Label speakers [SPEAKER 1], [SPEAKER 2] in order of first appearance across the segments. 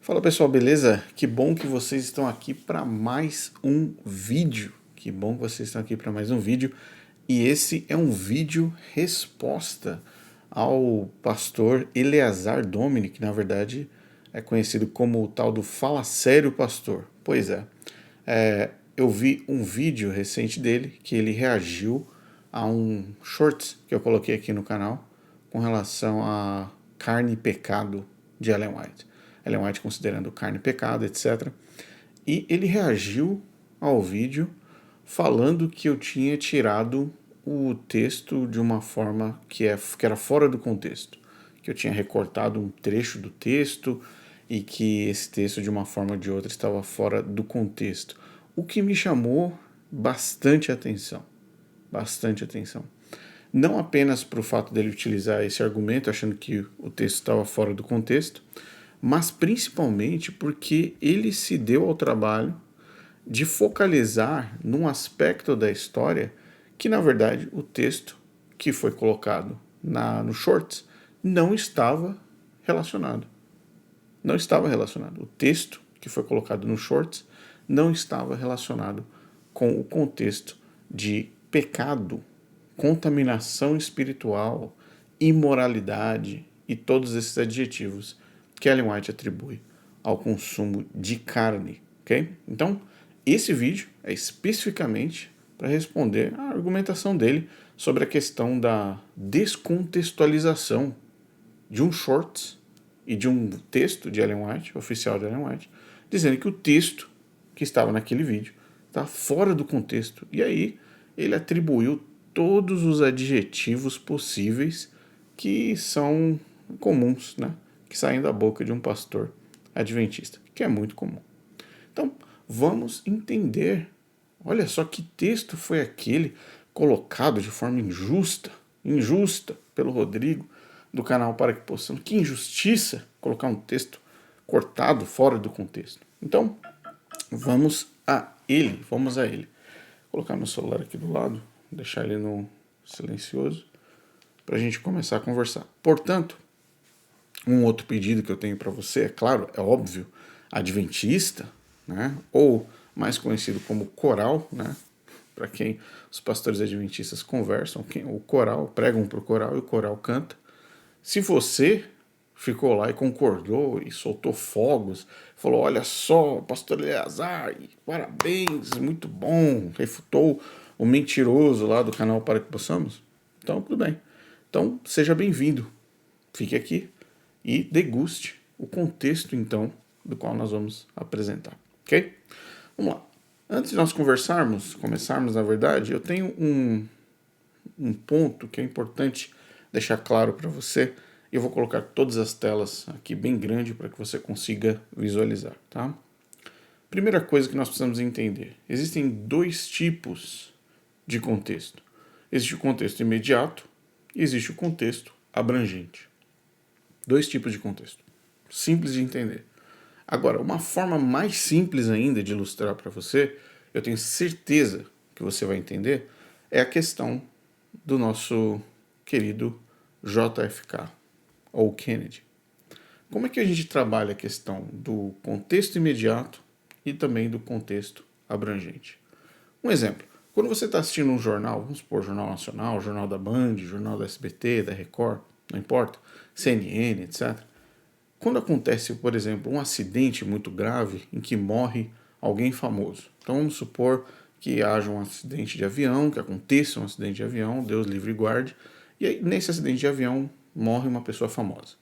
[SPEAKER 1] Fala pessoal, beleza? Que bom que vocês estão aqui para mais um vídeo. Que bom que vocês estão aqui para mais um vídeo. E esse é um vídeo resposta ao pastor Eleazar Domini, que na verdade é conhecido como o tal do Fala Sério Pastor. Pois eu vi um vídeo recente dele que ele reagiu a um shorts que eu coloquei aqui no canal com relação a carne e pecado de Ellen White. Ellen White considerando carne e pecado, etc. E ele reagiu ao vídeo falando que eu tinha tirado o texto de uma forma que era fora do contexto. Que eu tinha recortado um trecho do texto e que esse texto, de uma forma ou de outra, estava fora do contexto. O que me chamou bastante atenção. Bastante atenção. Não apenas para o fato dele utilizar esse argumento, achando que o texto estava fora do contexto, mas principalmente porque ele se deu ao trabalho de focalizar num aspecto da história que, na verdade, o texto que foi colocado no Shorts não estava relacionado. Não estava relacionado. O texto que foi colocado no Shorts não estava relacionado com o contexto de pecado, contaminação espiritual, imoralidade e todos esses adjetivos que Ellen White atribui ao consumo de carne, ok? Então, esse vídeo é especificamente para responder à argumentação dele sobre a questão da descontextualização de um shorts e de um texto de Ellen White, oficial de Ellen White, dizendo que o texto que estava naquele vídeo está fora do contexto. E aí ele atribuiu todos os adjetivos possíveis que são comuns, né? Que saem da boca de um pastor adventista, que é muito comum. Então, vamos entender. Olha só que texto foi aquele colocado de forma injusta pelo Rodrigo do canal Para Que Possamos. Que injustiça colocar um texto cortado fora do contexto. Então, vamos a ele. Vou colocar meu celular aqui do lado, deixar ele no silencioso, para a gente começar a conversar. Portanto, um outro pedido que eu tenho para você, é claro, é óbvio, adventista, né? Ou mais conhecido como coral, né? Para quem os pastores adventistas conversam, o coral, pregam para o coral e o coral canta. Se você ficou lá e concordou e soltou fogos, falou, olha só, pastor Eleazar, parabéns, muito bom, refutou o mentiroso lá do canal Para Que Possamos, então tudo bem. Então seja bem-vindo, fique aqui e deguste o contexto, então, do qual nós vamos apresentar, ok? Vamos lá. Antes de nós começarmos, na verdade, eu tenho um ponto que é importante deixar claro para você. Eu vou colocar todas as telas aqui bem grande para que você consiga visualizar, tá? Primeira coisa que nós precisamos entender. Existem dois tipos de contexto. Existe o contexto imediato e existe o contexto abrangente. Dois tipos de contexto. Simples de entender. Agora, uma forma mais simples ainda de ilustrar para você, eu tenho certeza que você vai entender, é a questão do nosso querido JFK, ou Kennedy. Como é que a gente trabalha a questão do contexto imediato e também do contexto abrangente? Um exemplo, quando você está assistindo um jornal, vamos supor, Jornal Nacional, Jornal da Band, Jornal da SBT, da Record, não importa, CNN, etc. Quando acontece, por exemplo, um acidente muito grave em que morre alguém famoso. Então vamos supor que haja um acidente de avião, que aconteça um acidente de avião, Deus livre e guarde, e aí, nesse acidente de avião morre uma pessoa famosa.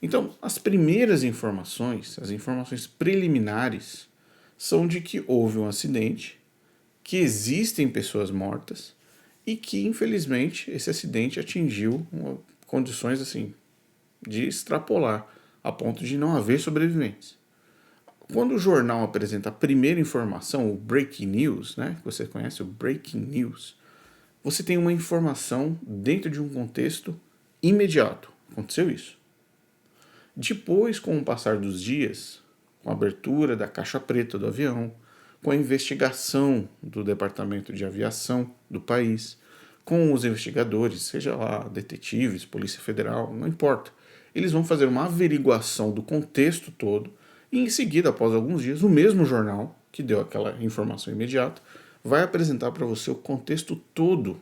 [SPEAKER 1] Então, as primeiras informações, as informações preliminares, são de que houve um acidente, que existem pessoas mortas e que, infelizmente, esse acidente atingiu condições assim de extrapolar a ponto de não haver sobreviventes. Quando o jornal apresenta a primeira informação, o breaking news, né, que você conhece, o breaking news, você tem uma informação dentro de um contexto imediato. Aconteceu isso. Depois, com o passar dos dias, com a abertura da caixa preta do avião, com a investigação do Departamento de Aviação do país, com os investigadores, seja lá detetives, Polícia Federal, não importa. Eles vão fazer uma averiguação do contexto todo E em seguida, após alguns dias, o mesmo jornal que deu aquela informação imediata vai apresentar para você o contexto todo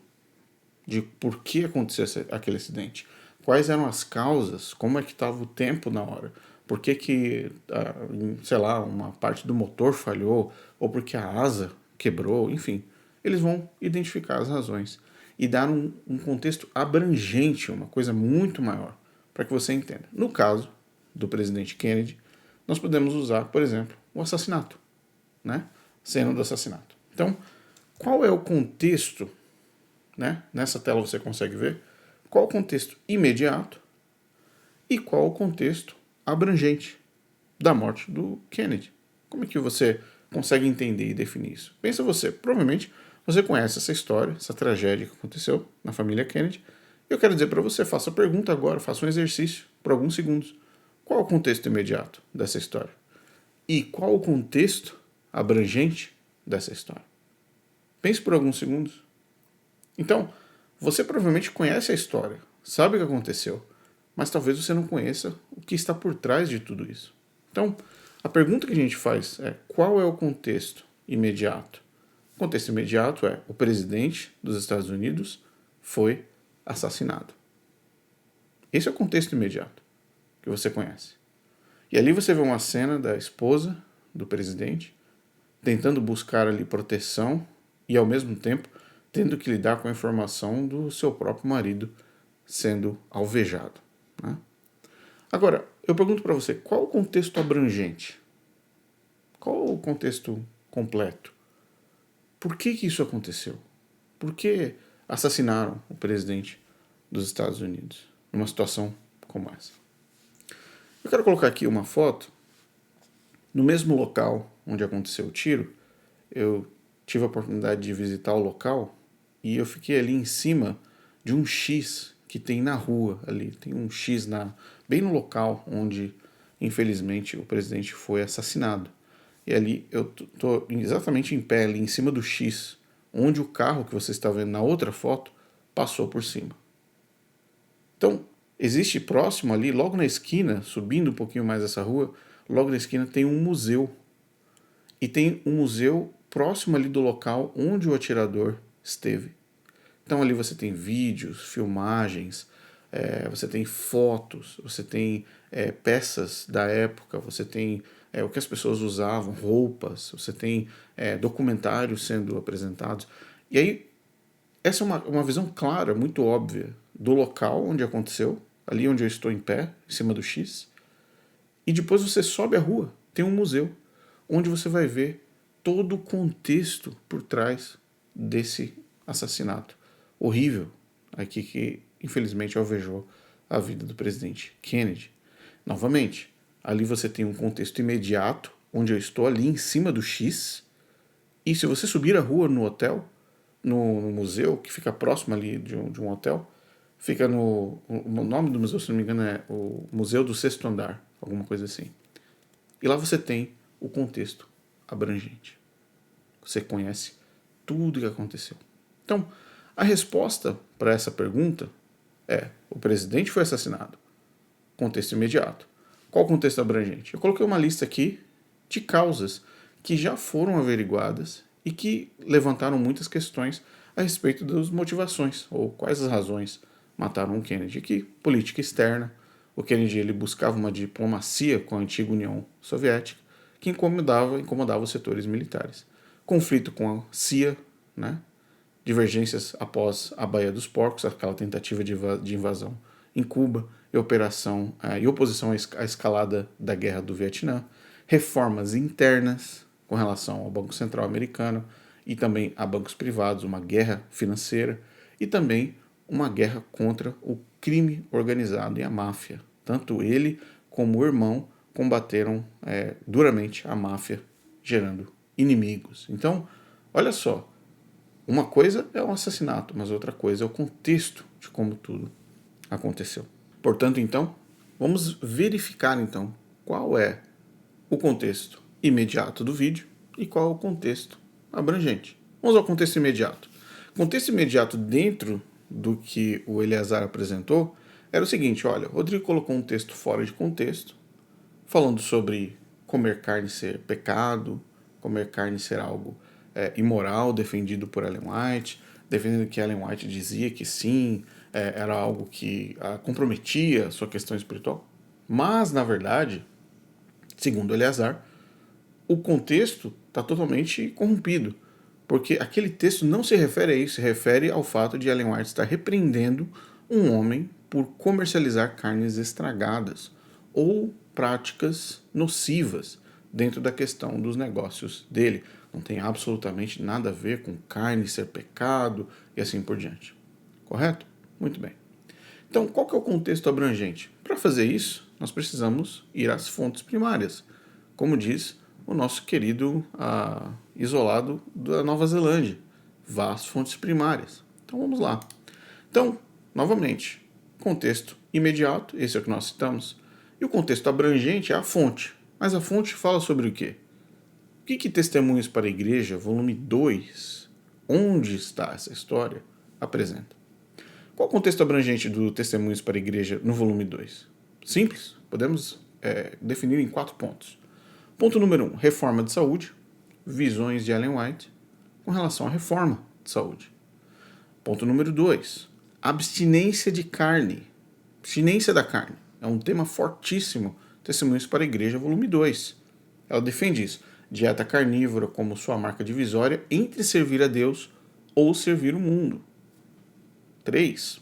[SPEAKER 1] de por que aconteceu aquele acidente, quais eram as causas, como é que estava o tempo na hora, por que, sei lá, uma parte do motor falhou, ou porque a asa quebrou, enfim. Eles vão identificar as razões e dar um contexto abrangente, uma coisa muito maior, para que você entenda. No caso do presidente Kennedy, nós podemos usar, por exemplo, o assassinato, né? Cena do assassinato. Então, qual é o contexto, né? Nessa tela você consegue ver qual o contexto imediato e qual o contexto abrangente da morte do Kennedy. Como é que você consegue entender e definir isso? Pensa você, provavelmente você conhece essa história, essa tragédia que aconteceu na família Kennedy. Eu quero dizer para você, faça a pergunta agora, faça um exercício por alguns segundos. Qual o contexto imediato dessa história? E qual o contexto abrangente dessa história? Pense por alguns segundos. Então, você provavelmente conhece a história, sabe o que aconteceu, mas talvez você não conheça o que está por trás de tudo isso. Então, a pergunta que a gente faz é: qual é o contexto imediato? O contexto imediato é: o presidente dos Estados Unidos foi assassinado. Esse é o contexto imediato que você conhece. E ali você vê uma cena da esposa do presidente tentando buscar ali proteção e, ao mesmo tempo, tendo que lidar com a informação do seu próprio marido sendo alvejado, né? Agora, eu pergunto para você, qual o contexto abrangente? Qual o contexto completo? Por que isso aconteceu? Por que assassinaram o presidente dos Estados Unidos numa situação como essa? Eu quero colocar aqui uma foto. No mesmo local onde aconteceu o tiro, eu tive a oportunidade de visitar o local e eu fiquei ali em cima de um X que tem na rua ali. Tem um X bem no local onde, infelizmente, o presidente foi assassinado. E ali eu tô exatamente em pé ali em cima do X, onde o carro que você está vendo na outra foto passou por cima. Então, existe próximo ali, logo na esquina, subindo um pouquinho mais essa rua, logo na esquina tem um museu. E tem um museu próximo ali do local onde o atirador esteve. Então ali você tem vídeos, filmagens, você tem fotos, você tem peças da época, você tem o que as pessoas usavam, roupas, você tem documentários sendo apresentados. E aí, essa é uma visão clara, muito óbvia, do local onde aconteceu, ali onde eu estou em pé, em cima do X. E depois você sobe a rua, tem um museu, onde você vai ver todo o contexto por trás desse assassinato horrível aqui que infelizmente alvejou a vida do presidente Kennedy. Novamente, ali você tem um contexto imediato, onde eu estou ali em cima do X, e se você subir a rua no hotel, no museu, que fica próximo ali de um hotel, fica o nome do museu, se não me engano, é o Museu do Sexto Andar, alguma coisa assim. E lá você tem o contexto abrangente. Você conhece tudo o que aconteceu. Então, a resposta para essa pergunta é: o presidente foi assassinado. Contexto imediato. Qual o contexto abrangente? Eu coloquei uma lista aqui de causas que já foram averiguadas e que levantaram muitas questões a respeito das motivações, ou quais as razões mataram o Kennedy. Aqui, política externa. O Kennedy ele buscava uma diplomacia com a antiga União Soviética que incomodava os setores militares. Conflito com a CIA, né? Divergências após a Baía dos Porcos, aquela tentativa de invasão em Cuba, e oposição à escalada da Guerra do Vietnã, reformas internas com relação ao Banco Central americano e também a bancos privados, uma guerra financeira e também uma guerra contra o crime organizado e a máfia. Tanto ele como o irmão combateram duramente a máfia, gerando inimigos. Então, olha só, uma coisa é o assassinato, mas outra coisa é o contexto de como tudo aconteceu. Portanto, então, vamos verificar então qual é o contexto imediato do vídeo e qual é o contexto abrangente. Vamos ao contexto imediato. O contexto imediato dentro do que o Eleazar apresentou era o seguinte: olha, Rodrigo colocou um texto fora de contexto, falando sobre comer carne ser pecado, comer carne ser algo imoral, defendido por Ellen White, defendendo que Ellen White dizia que sim, era algo que comprometia a sua questão espiritual. Mas, na verdade, segundo Eleazar, o contexto está totalmente corrompido, porque aquele texto não se refere a isso, se refere ao fato de Ellen White estar repreendendo um homem por comercializar carnes estragadas ou práticas nocivas dentro da questão dos negócios dele. Não tem absolutamente nada a ver com carne ser pecado e assim por diante. Correto? Muito bem. Então, qual que é o contexto abrangente? Para fazer isso, nós precisamos ir às fontes primárias, como diz o nosso querido isolado da Nova Zelândia. Vá às fontes primárias. Então, vamos lá. Então, novamente, contexto imediato, esse é o que nós citamos, e o contexto abrangente é a fonte. Mas a fonte fala sobre o quê? O que Testemunhos para a Igreja, volume 2, onde está essa história, apresenta? Qual o contexto abrangente do Testemunhos para a Igreja no volume 2? Simples, podemos definir em 4 pontos. Ponto número 1, reforma de saúde, visões de Ellen White com relação à reforma de saúde. Ponto número 2, abstinência de carne, abstinência da carne. É um tema fortíssimo, Testemunhos para a Igreja, volume 2. Ela defende isso, dieta carnívora como sua marca divisória entre servir a Deus ou servir o mundo. 3.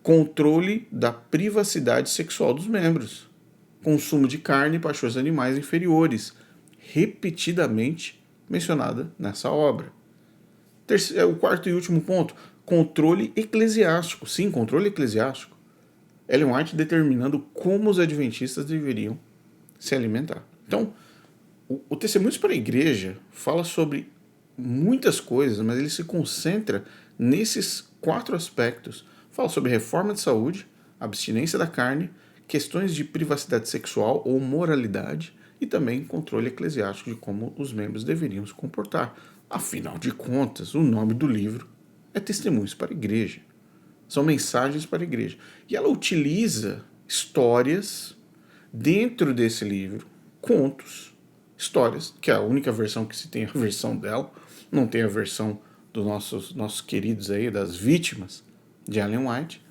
[SPEAKER 1] Controle da privacidade sexual dos membros. Consumo de carne e paixões animais inferiores, repetidamente mencionada nessa obra. O quarto e último ponto, controle eclesiástico. Sim, controle eclesiástico. Ellen White determinando como os adventistas deveriam se alimentar. Então, o Testemunhos para a Igreja fala sobre muitas coisas, mas ele se concentra nesses 4 aspectos. Fala sobre reforma de saúde, abstinência da carne, questões de privacidade sexual ou moralidade e também controle eclesiástico de como os membros deveriam se comportar. Afinal de contas, o nome do livro é Testemunhos para a Igreja. São mensagens para a igreja. E ela utiliza histórias dentro desse livro, contos, histórias, que é a única versão que se tem, a versão dela, não tem a versão dos nossos queridos aí, das vítimas de Ellen White.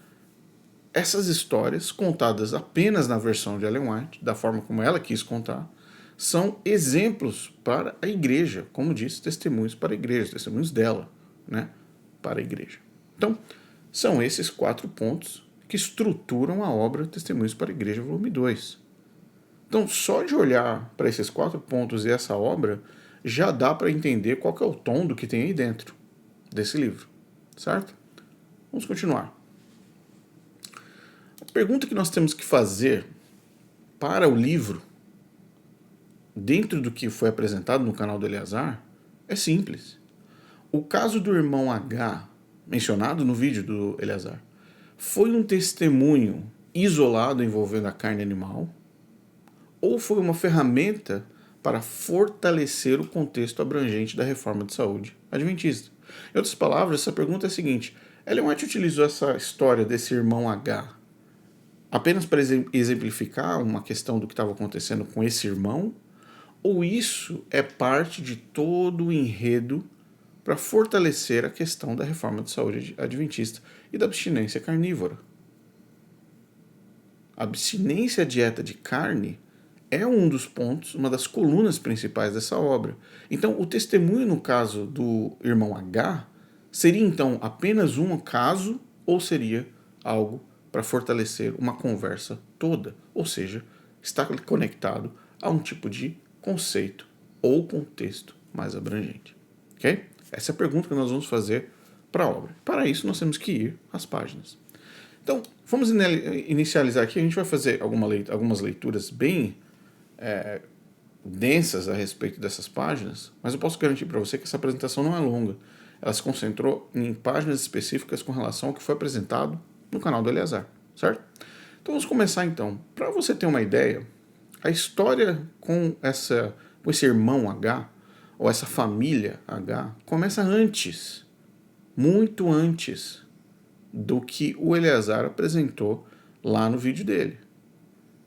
[SPEAKER 1] Essas histórias, contadas apenas na versão de Ellen White, da forma como ela quis contar, são exemplos para a igreja, como disse, testemunhos para a igreja, testemunhos dela, né, para a igreja. Então, são esses 4 pontos que estruturam a obra Testemunhos para a Igreja, volume 2. Então, só de olhar para esses 4 pontos e essa obra, já dá para entender qual que é o tom do que tem aí dentro desse livro, certo? Vamos continuar. A pergunta que nós temos que fazer para o livro, dentro do que foi apresentado no canal do Eleazar, é simples. O caso do irmão H, mencionado no vídeo do Eleazar, foi um testemunho isolado envolvendo a carne animal ou foi uma ferramenta para fortalecer o contexto abrangente da reforma de saúde adventista? Em outras palavras, essa pergunta é a seguinte: Ellen White utilizou essa história desse irmão H apenas para exemplificar uma questão do que estava acontecendo com esse irmão, ou isso é parte de todo o enredo para fortalecer a questão da reforma de saúde adventista e da abstinência carnívora? A abstinência à dieta de carne é um dos pontos, uma das colunas principais dessa obra. Então, o testemunho no caso do irmão H seria então apenas um caso ou seria algo para fortalecer uma conversa toda? Ou seja, está conectado a um tipo de conceito ou contexto mais abrangente. Ok? Essa é a pergunta que nós vamos fazer para a obra. Para isso, nós temos que ir às páginas. Então, vamos inicializar aqui. A gente vai fazer algumas leituras bem densas a respeito dessas páginas, mas eu posso garantir para você que essa apresentação não é longa. Ela se concentrou em páginas específicas com relação ao que foi apresentado no canal do Eleazar, certo? Então, vamos começar então. Para você ter uma ideia, a história com esse irmão H, ou essa família H, começa antes, muito antes do que o Eleazar apresentou lá no vídeo dele.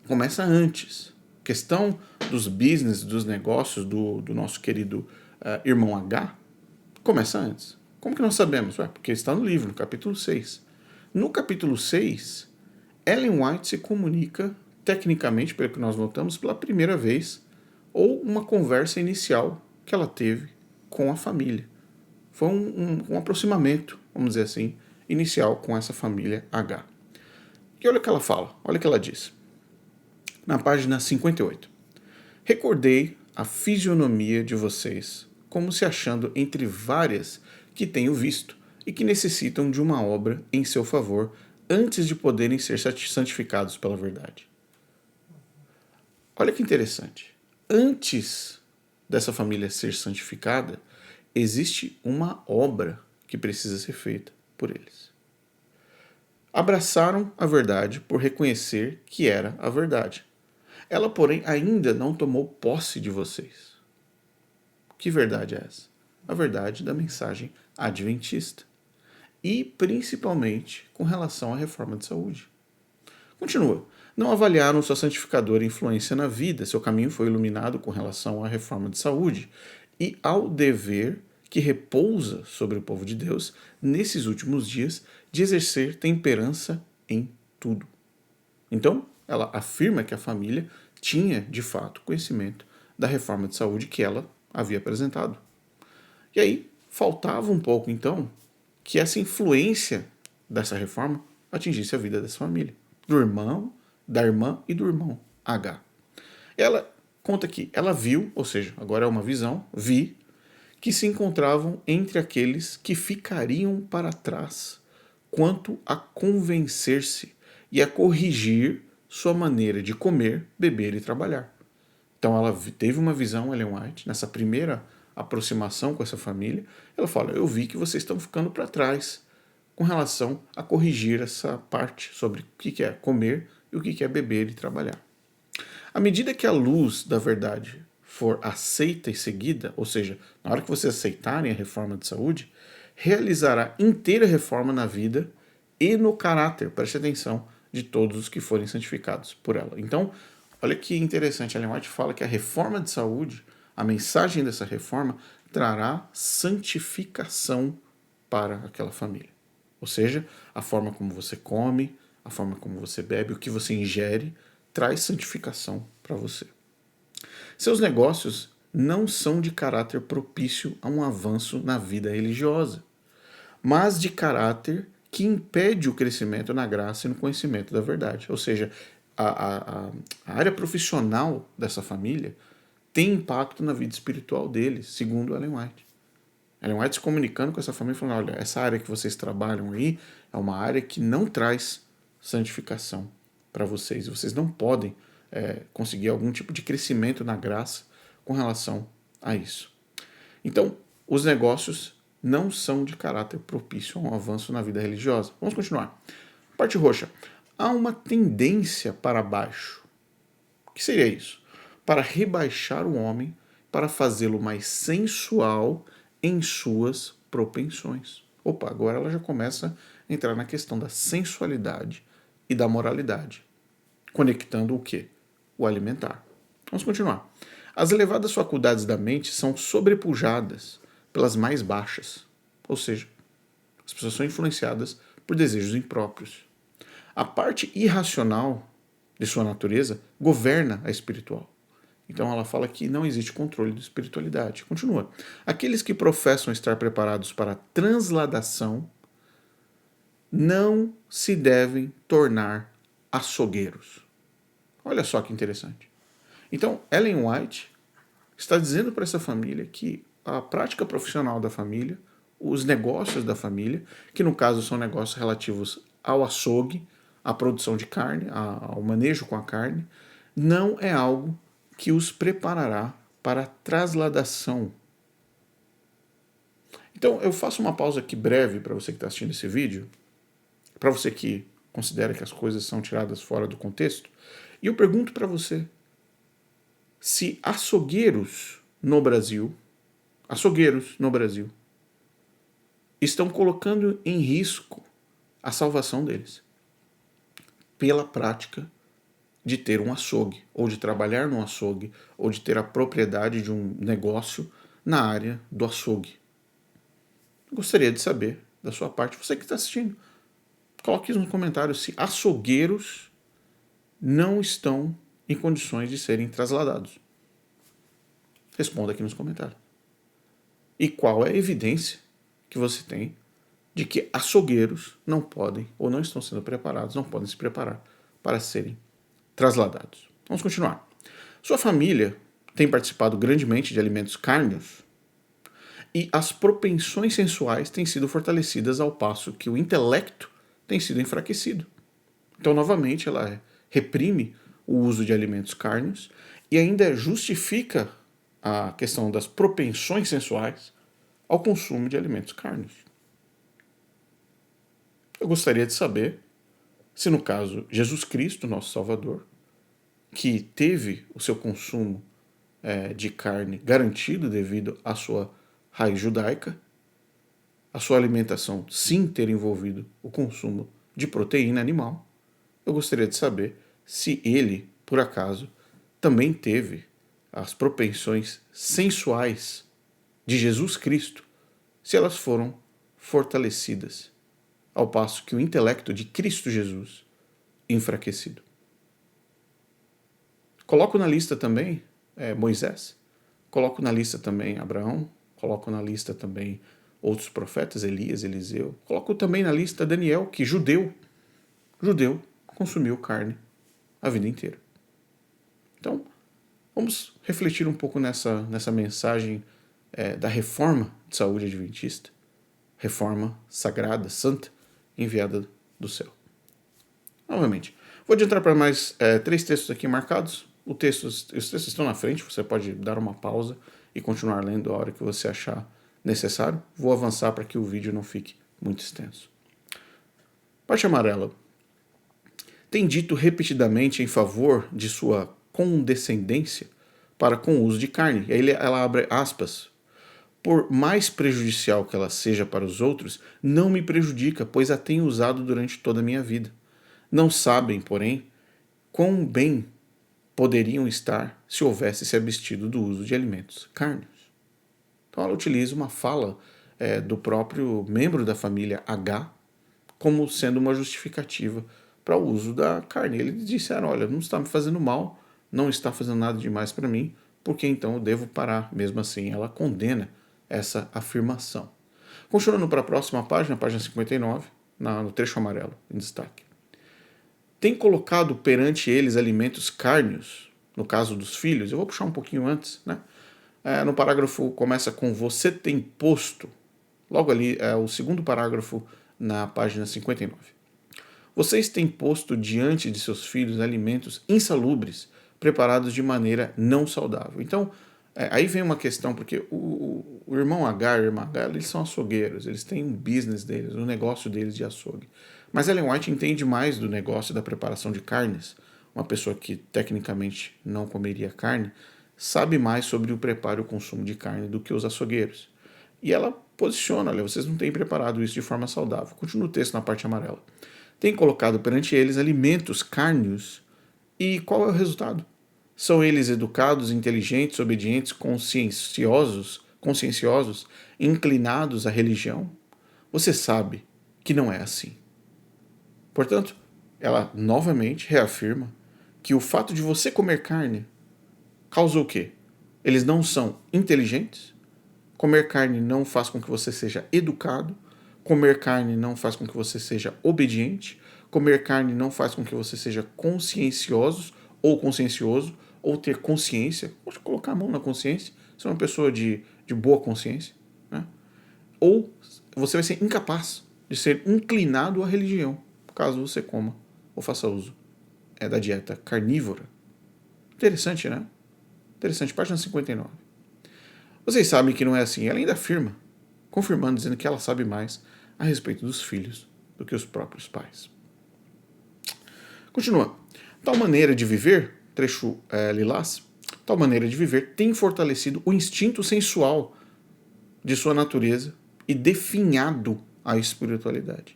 [SPEAKER 1] Começa antes. A questão dos business, dos negócios do nosso querido irmão H, começa antes. Como que nós sabemos? Porque está no livro, no capítulo 6. No capítulo 6, Ellen White se comunica, tecnicamente, pelo que nós notamos, pela primeira vez, ou uma conversa inicial que ela teve com a família. Foi um aproximamento, vamos dizer assim, inicial com essa família H. E olha o que ela fala, olha o que ela diz. Na página 58. Recordei a fisionomia de vocês, como se achando entre várias que tenho visto e que necessitam de uma obra em seu favor antes de poderem ser santificados pela verdade. Olha que interessante. Antes dessa família ser santificada, existe uma obra que precisa ser feita por eles. Abraçaram a verdade por reconhecer que era a verdade. Ela, porém, ainda não tomou posse de vocês. Que verdade é essa? A verdade da mensagem adventista. E, principalmente, com relação à reforma de saúde. Continua. Não avaliaram sua santificadora influência na vida, seu caminho foi iluminado com relação à reforma de saúde e ao dever que repousa sobre o povo de Deus nesses últimos dias de exercer temperança em tudo. Então, ela afirma que a família tinha, de fato, conhecimento da reforma de saúde que ela havia apresentado. E aí, faltava um pouco, então, que essa influência dessa reforma atingisse a vida dessa família. Do irmão, da irmã e do irmão H. Ela conta que ela viu, ou seja, agora é uma visão, que se encontravam entre aqueles que ficariam para trás quanto a convencer-se e a corrigir sua maneira de comer, beber e trabalhar. Então ela teve uma visão, Ellen White, nessa primeira aproximação com essa família. Ela fala, eu vi que vocês estão ficando para trás com relação a corrigir essa parte sobre o que é comer e o que é beber e trabalhar. À medida que a luz da verdade for aceita e seguida, ou seja, na hora que vocês aceitarem a reforma de saúde, realizará inteira reforma na vida e no caráter, preste atenção, de todos os que forem santificados por ela. Então, olha que interessante, Ellen White fala que a reforma de saúde, a mensagem dessa reforma, trará santificação para aquela família. Ou seja, a forma como você come, a forma como você bebe, o que você ingere, traz santificação para você. Seus negócios não são de caráter propício a um avanço na vida religiosa, mas de caráter que impede o crescimento na graça e no conhecimento da verdade. Ou seja, a área profissional dessa família tem impacto na vida espiritual deles, segundo Ellen White. Ellen White se comunicando com essa família, falando, olha, essa área que vocês trabalham aí é uma área que não traz santificação para vocês. Vocês não podem conseguir algum tipo de crescimento na graça com relação a isso. Então, os negócios não são de caráter propício a um avanço na vida religiosa. Vamos continuar. Parte roxa. Há uma tendência para baixo. O que seria isso? Para rebaixar o homem, para fazê-lo mais sensual em suas propensões. Opa, agora ela já começa a entrar na questão da sensualidade e da moralidade. Conectando o quê? O alimentar. Vamos continuar. As elevadas faculdades da mente são sobrepujadas pelas mais baixas. Ou seja, as pessoas são influenciadas por desejos impróprios. A parte irracional de sua natureza governa a espiritual. Então ela fala que não existe controle da espiritualidade. Continua. Aqueles que professam estar preparados para a transladação não se devem tornar açougueiros. Olha só que interessante. Então, Ellen White está dizendo para essa família que a prática profissional da família, os negócios da família, que no caso são negócios relativos ao açougue, à produção de carne, ao manejo com a carne, não é algo que os preparará para a trasladação. Então, eu faço uma pausa aqui breve para você que está assistindo esse vídeo, para você que considera que as coisas são tiradas fora do contexto, e eu pergunto para você, se açougueiros no Brasil estão colocando em risco a salvação deles pela prática de ter um açougue, ou de trabalhar num açougue, ou de ter a propriedade de um negócio na área do açougue. Gostaria de saber da sua parte, você que está assistindo, coloque nos comentários se açougueiros não estão em condições de serem trasladados. Responda aqui nos comentários. E qual é a evidência que você tem de que açougueiros não podem ou não estão sendo preparados, não podem se preparar para serem trasladados. Vamos continuar. Sua família tem participado grandemente de alimentos cárneos e as propensões sensuais têm sido fortalecidas ao passo que o intelecto tem sido enfraquecido. Então, novamente, ela reprime o uso de alimentos cárneos e ainda justifica a questão das propensões sensuais ao consumo de alimentos cárneos. Eu gostaria de saber se, no caso, Jesus Cristo, nosso Salvador, que teve o seu consumo de carne garantido devido à sua raiz judaica, a sua alimentação sim ter envolvido o consumo de proteína animal, eu gostaria de saber se ele, por acaso, também teve as propensões sensuais de Jesus Cristo, se elas foram fortalecidas, ao passo que o intelecto de Cristo Jesus enfraquecido. Coloco na lista também Moisés, coloco na lista também Abraão, coloco na lista também outros profetas, Elias, Eliseu, coloco também na lista Daniel, que judeu consumiu carne a vida inteira. Então, vamos refletir um pouco nessa mensagem da reforma de saúde adventista, reforma sagrada, santa, enviada do céu. Novamente, vou adiantar para mais 3 textos aqui marcados. Os textos estão na frente, você pode dar uma pausa e continuar lendo a hora que você achar necessário. Vou avançar para que o vídeo não fique muito extenso. Parte amarela. Tem dito repetidamente em favor de sua condescendência para com o uso de carne. E aí ela abre aspas. Por mais prejudicial que ela seja para os outros, não me prejudica, pois a tenho usado durante toda a minha vida. Não sabem, porém, quão bem poderiam estar se houvesse se abstido do uso de alimentos cárneos. Então ela utiliza uma fala do próprio membro da família H como sendo uma justificativa para o uso da carne. Eles disseram, olha, não está me fazendo mal, não está fazendo nada demais para mim, porque então eu devo parar. Mesmo assim, ela condena essa afirmação. Continuando para a próxima página, página 59, no trecho amarelo, em destaque. Tem colocado perante eles alimentos cárneos, no caso dos filhos. Eu vou puxar um pouquinho antes, né? No parágrafo começa com você tem posto, logo ali é o segundo parágrafo na página 59. Vocês têm posto diante de seus filhos alimentos insalubres, preparados de maneira não saudável. Então, aí vem uma questão, porque o irmão H e a irmã H, eles são açougueiros, eles têm um business deles, um negócio deles de açougue. Mas Ellen White entende mais do negócio da preparação de carnes. Uma pessoa que tecnicamente não comeria carne, sabe mais sobre o preparo e o consumo de carne do que os açougueiros. E ela posiciona, olha, vocês não têm preparado isso de forma saudável. Continua o texto na parte amarela. Tem colocado perante eles alimentos cárneos e qual é o resultado? São eles educados, inteligentes, obedientes, conscienciosos, inclinados à religião? Você sabe que não é assim. Portanto, ela novamente reafirma que o fato de você comer carne causa o quê? Eles não são inteligentes? Comer carne não faz com que você seja educado? Comer carne não faz com que você seja obediente? Comer carne não faz com que você seja consciencioso ou ter consciência? Pode colocar a mão na consciência, ser uma pessoa de boa consciência, né? Ou você vai ser incapaz de ser inclinado à religião, caso você coma ou faça uso da dieta carnívora. Interessante, né? Interessante, página 59. Vocês sabem que não é assim. Ela ainda afirma, confirmando, dizendo que ela sabe mais a respeito dos filhos do que os próprios pais. Continua. Tal maneira de viver, trecho lilás, tal maneira de viver tem fortalecido o instinto sensual de sua natureza e definhado a espiritualidade.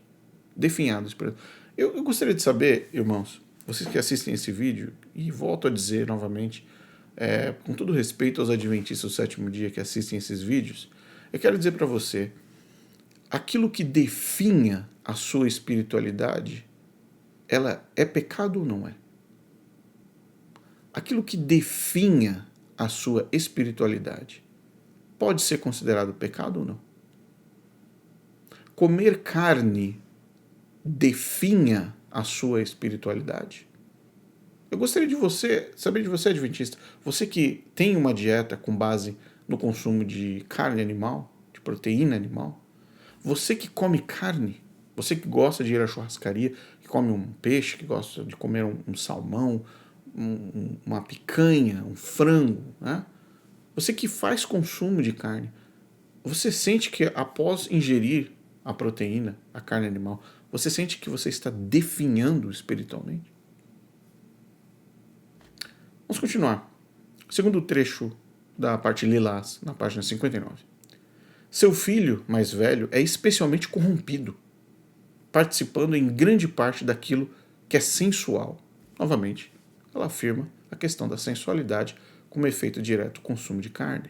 [SPEAKER 1] Definhado a espiritualidade. Eu gostaria de saber, irmãos, vocês que assistem esse vídeo, e volto a dizer novamente, com todo respeito aos adventistas do sétimo dia que assistem esses vídeos, eu quero dizer para você, aquilo que definha a sua espiritualidade, ela é pecado ou não é? Aquilo que definha a sua espiritualidade pode ser considerado pecado ou não? Comer carne definha a sua espiritualidade? Eu gostaria de saber de você, adventista, você que tem uma dieta com base no consumo de carne animal, de proteína animal, você que come carne, você que gosta de ir à churrascaria, que come um peixe, que gosta de comer um salmão, uma picanha, um frango, né? Você que faz consumo de carne, você sente que após ingerir a proteína, a carne animal, você sente que você está definhando espiritualmente? Vamos continuar. Segundo trecho da parte lilás, na página 59. Seu filho mais velho é especialmente corrompido, participando em grande parte daquilo que é sensual. Novamente, ela afirma a questão da sensualidade como efeito direto do consumo de carne.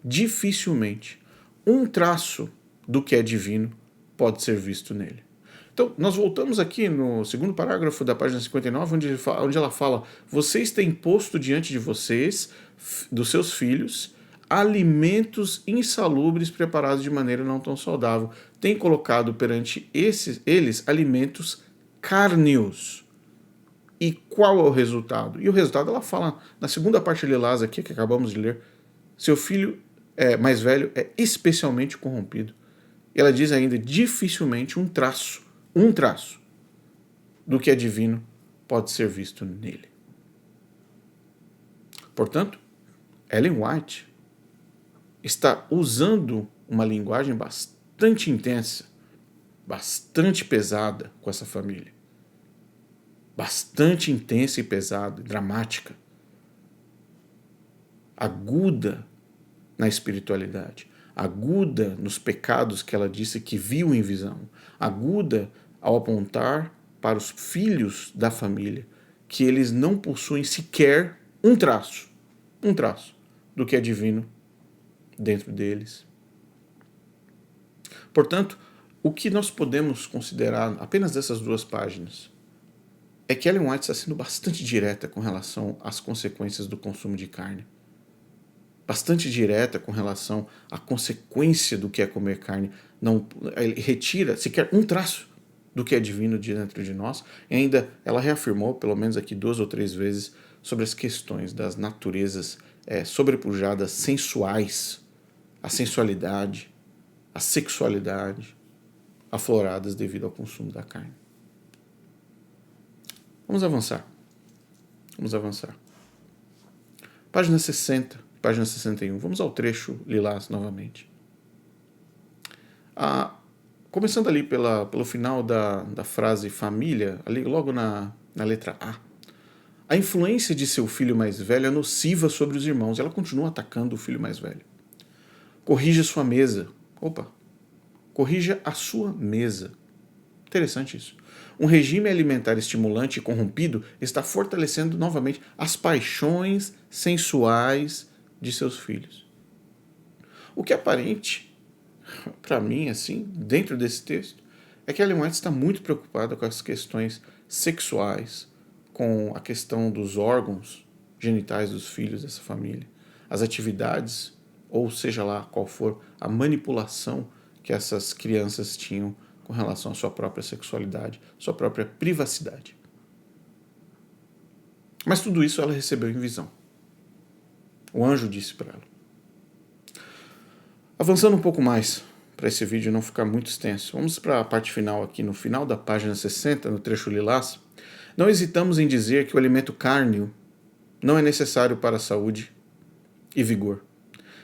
[SPEAKER 1] Dificilmente um traço do que é divino pode ser visto nele. Então, nós voltamos aqui no segundo parágrafo da página 59, onde ela fala: vocês têm posto diante de vocês, dos seus filhos, alimentos insalubres preparados de maneira não tão saudável. Tem colocado perante eles alimentos cárneos. E qual é o resultado? E o resultado ela fala na segunda parte lilás aqui, que acabamos de ler: seu filho mais velho é especialmente corrompido. E ela diz ainda: dificilmente um traço do que é divino pode ser visto nele. Portanto, Ellen White está usando uma linguagem bastante intensa, bastante pesada com essa família. Bastante intensa e pesada, dramática. Aguda na espiritualidade. Aguda nos pecados que ela disse que viu em visão. Aguda ao apontar para os filhos da família que eles não possuem sequer um traço do que é divino dentro deles. Portanto, o que nós podemos considerar apenas dessas duas páginas é que Ellen White está sendo bastante direta com relação às consequências do consumo de carne. Bastante direta com relação à consequência do que é comer carne. Não, ele retira sequer um traço do que é divino dentro de nós. E ainda ela reafirmou, pelo menos aqui 2 ou 3 vezes, sobre as questões das naturezas sobrepujadas sensuais, a sensualidade, a sexualidade, afloradas devido ao consumo da carne. Vamos avançar. Página 60, página 61. Vamos ao trecho lilás novamente. Começando ali pelo final da frase família, ali logo na letra A. A influência de seu filho mais velho é nociva sobre os irmãos. Ela continua atacando o filho mais velho. Corrija sua mesa. Corrija a sua mesa. Interessante isso. Um regime alimentar estimulante e corrompido está fortalecendo novamente as paixões sensuais de seus filhos. O que é aparente, para mim, assim, dentro desse texto, é que a Ellen White está muito preocupada com as questões sexuais, com a questão dos órgãos genitais dos filhos dessa família, as atividades, ou seja lá qual for a manipulação que essas crianças tinham com relação à sua própria sexualidade, sua própria privacidade. Mas tudo isso ela recebeu em visão. O anjo disse para ela. Avançando um pouco mais, para esse vídeo não ficar muito extenso, vamos para a parte final aqui, no final da página 60, no trecho lilás. Não hesitamos em dizer que o alimento cárneo não é necessário para a saúde e vigor.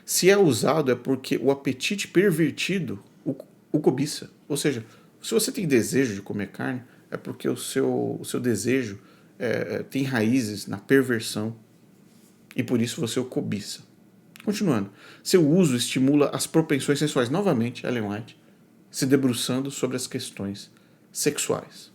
[SPEAKER 1] Se é usado é porque o apetite pervertido o cobiça. Ou seja, se você tem desejo de comer carne, é porque o seu desejo tem raízes na perversão e por isso você o cobiça. Continuando, seu uso estimula as propensões sensuais. Novamente, Ellen White se debruçando sobre as questões sexuais.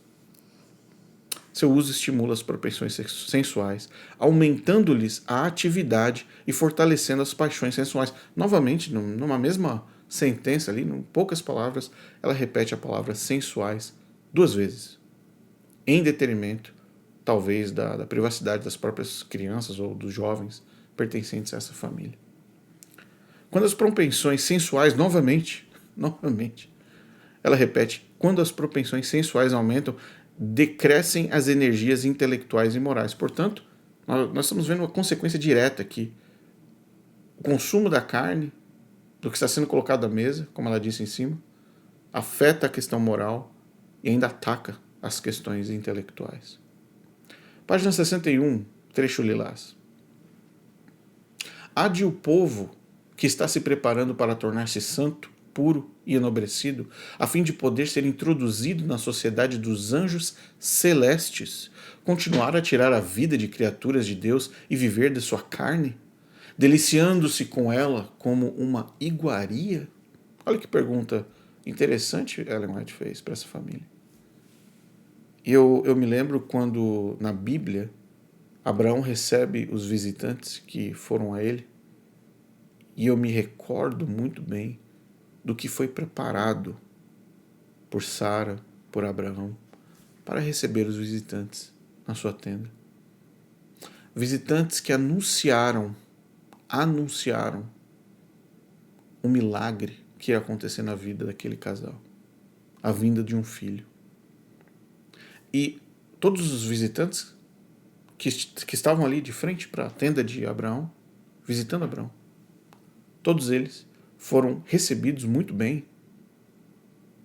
[SPEAKER 1] Seu uso estimula as propensões sensuais, aumentando-lhes a atividade e fortalecendo as paixões sensuais. Novamente, numa mesma sentença ali, em poucas palavras, ela repete a palavra sensuais 2 vezes, em detrimento, talvez, da privacidade das próprias crianças ou dos jovens pertencentes a essa família. Quando as propensões sensuais, novamente, ela repete, quando as propensões sensuais aumentam, decrescem as energias intelectuais e morais. Portanto, nós estamos vendo uma consequência direta aqui. O consumo da carne, do que está sendo colocado à mesa, como ela disse em cima, afeta a questão moral e ainda ataca as questões intelectuais. Página 61, trecho lilás. Há de o povo que está se preparando para tornar-se santo, puro e enobrecido, a fim de poder ser introduzido na sociedade dos anjos celestes, continuar a tirar a vida de criaturas de Deus e viver de sua carne, deliciando-se com ela como uma iguaria? Olha que pergunta interessante Ellen White fez para essa família. Eu me lembro quando, na Bíblia, Abraão recebe os visitantes que foram a ele, e eu me recordo muito bem do que foi preparado por Sara, por Abraão, para receber os visitantes na sua tenda. Visitantes que anunciaram um milagre que ia acontecer na vida daquele casal, a vinda de um filho. E todos os visitantes que estavam ali de frente para a tenda de Abraão, visitando Abraão, todos eles foram recebidos muito bem.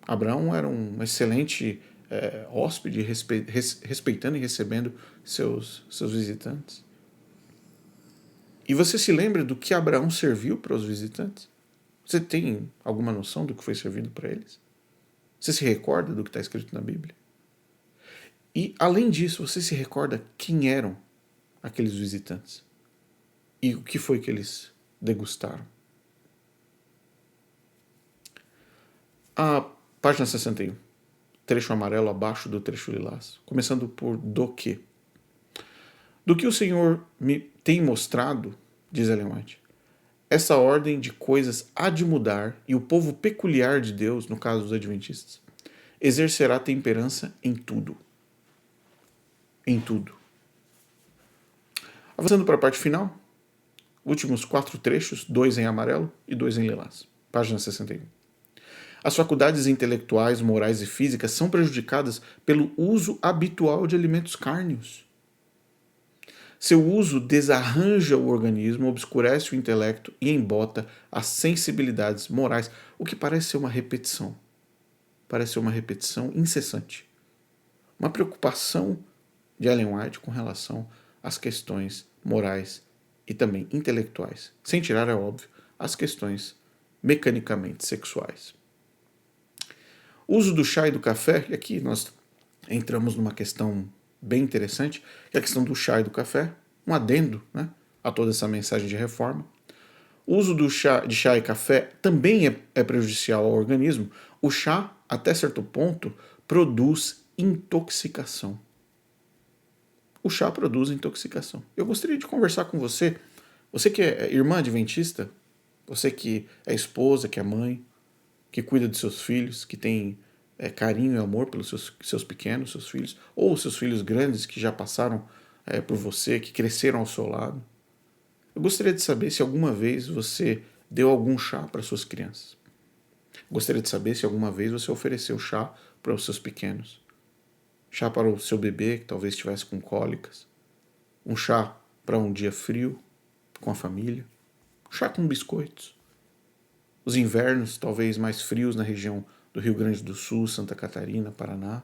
[SPEAKER 1] Abraão era um excelente hóspede, respeitando e recebendo seus visitantes. E você se lembra do que Abraão serviu para os visitantes? Você tem alguma noção do que foi servido para eles? Você se recorda do que está escrito na Bíblia? E, além disso, você se recorda quem eram aqueles visitantes? E o que foi que eles degustaram? A página 61, trecho amarelo abaixo do trecho lilás, começando por do que. Do que o Senhor me tem mostrado, diz Ellen White, essa ordem de coisas há de mudar e o povo peculiar de Deus, no caso dos adventistas, exercerá temperança em tudo. Em tudo. Avançando para a parte final, últimos 4 trechos, 2 em amarelo e 2 em lilás. Página 61. As faculdades intelectuais, morais e físicas são prejudicadas pelo uso habitual de alimentos cárneos. Seu uso desarranja o organismo, obscurece o intelecto e embota as sensibilidades morais, o que parece ser uma repetição. Parece ser uma repetição incessante. Uma preocupação de Ellen White com relação às questões morais e também intelectuais, sem tirar, é óbvio, as questões mecanicamente sexuais. O uso do chá e do café, e aqui nós entramos numa questão bem interessante, que é a questão do chá e do café, um adendo, né, a toda essa mensagem de reforma. O uso de chá e café também é prejudicial ao organismo. O chá, até certo ponto, produz intoxicação. O chá produz intoxicação. Eu gostaria de conversar com você, você que é irmã adventista, você que é esposa, que é mãe, que cuida de seus filhos, que tem carinho e amor pelos seus pequenos, seus filhos, ou seus filhos grandes que já passaram por você, que cresceram ao seu lado. Eu gostaria de saber se alguma vez você deu algum chá para suas crianças. Gostaria de saber se alguma vez você ofereceu chá para os seus pequenos. Chá para o seu bebê, que talvez estivesse com cólicas. Um chá para um dia frio, com a família. Chá com biscoitos. Os invernos, talvez mais frios na região do Rio Grande do Sul, Santa Catarina, Paraná,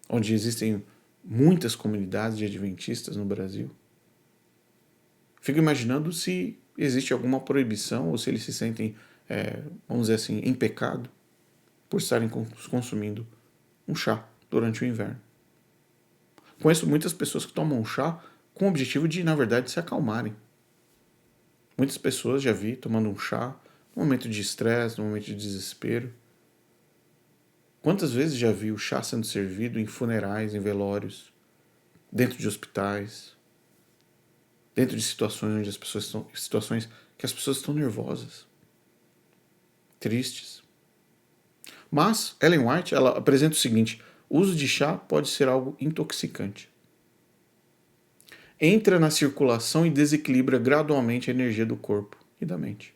[SPEAKER 1] onde existem muitas comunidades de adventistas no Brasil. Fico imaginando se existe alguma proibição ou se eles se sentem, vamos dizer assim, em pecado por estarem consumindo um chá durante o inverno. Conheço muitas pessoas que tomam chá com o objetivo de, na verdade, se acalmarem. Muitas pessoas já vi tomando um chá no momento de estresse, no momento de desespero. Quantas vezes já viu chá sendo servido em funerais, em velórios, dentro de hospitais, dentro de situações onde situações que as pessoas estão nervosas, tristes. Mas Ellen White, ela apresenta o seguinte: o uso de chá pode ser algo intoxicante. Entra na circulação e desequilibra gradualmente a energia do corpo e da mente.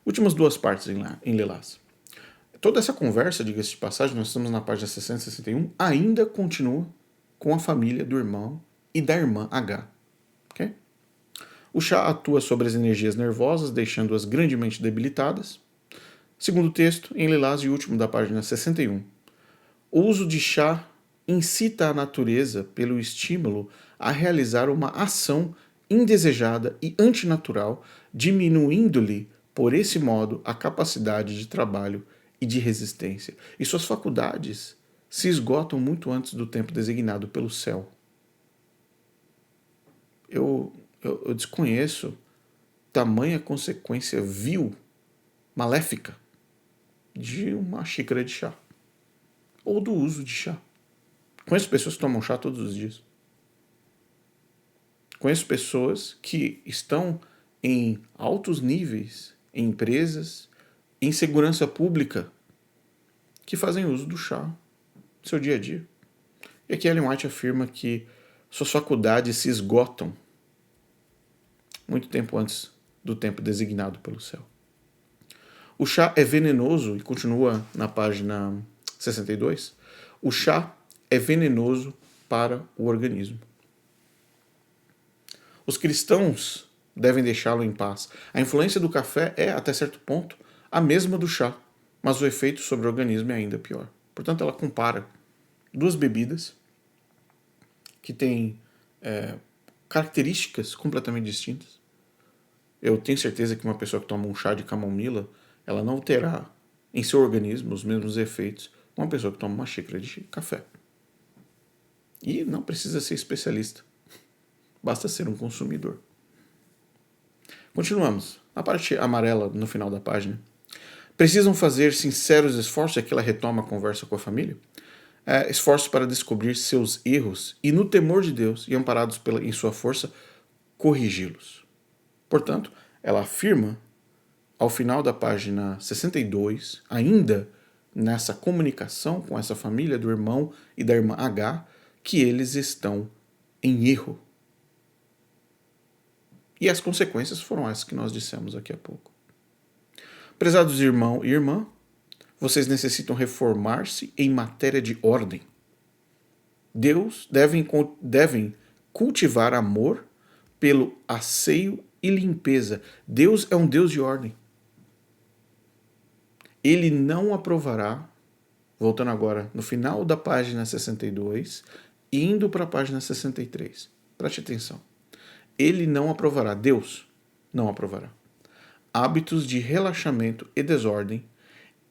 [SPEAKER 1] Últimas duas partes em Lilás. Toda essa conversa, diga-se de passagem, nós estamos na página 60 e 61, ainda continua com a família do irmão e da irmã H. Okay? O chá atua sobre as energias nervosas, deixando-as grandemente debilitadas. Segundo texto, em Lilás e último da página 61. O uso de chá incita a natureza pelo estímulo a realizar uma ação indesejada e antinatural, diminuindo-lhe, por esse modo, a capacidade de trabalho e de resistência. E suas faculdades se esgotam muito antes do tempo designado pelo céu. Eu desconheço tamanha consequência vil, maléfica, de uma xícara de chá. Ou do uso de chá. Conheço pessoas que tomam chá todos os dias. Conheço pessoas que estão em altos níveis, em empresas, em segurança pública, que fazem uso do chá no seu dia a dia. E aqui Ellen White afirma que suas faculdades se esgotam muito tempo antes do tempo designado pelo céu. O chá é venenoso, e continua na página 62, o chá é venenoso para o organismo. Os cristãos devem deixá-lo em paz. A influência do café é, até certo ponto, a mesma do chá, mas o efeito sobre o organismo é ainda pior. Portanto, ela compara duas bebidas que têm características completamente distintas. Eu tenho certeza que uma pessoa que toma um chá de camomila, ela não terá em seu organismo os mesmos efeitos que uma pessoa que toma uma xícara de café. E não precisa ser especialista. Basta ser um consumidor. Continuamos. Na parte amarela, no final da página. Precisam fazer sinceros esforços, aqui ela retoma a conversa com a família, esforços para descobrir seus erros e, no temor de Deus e amparados em sua força, corrigi-los. Portanto, ela afirma, ao final da página 62, ainda nessa comunicação com essa família do irmão e da irmã H, que eles estão em erro. E as consequências foram essas que nós dissemos aqui há pouco. Prezados irmão e irmã, vocês necessitam reformar-se em matéria de ordem. Devem cultivar amor pelo asseio e limpeza. Deus é um Deus de ordem. Ele não aprovará, voltando agora no final da página 62, indo para a página 63. Preste atenção. Ele não aprovará, Deus não aprovará, hábitos de relaxamento e desordem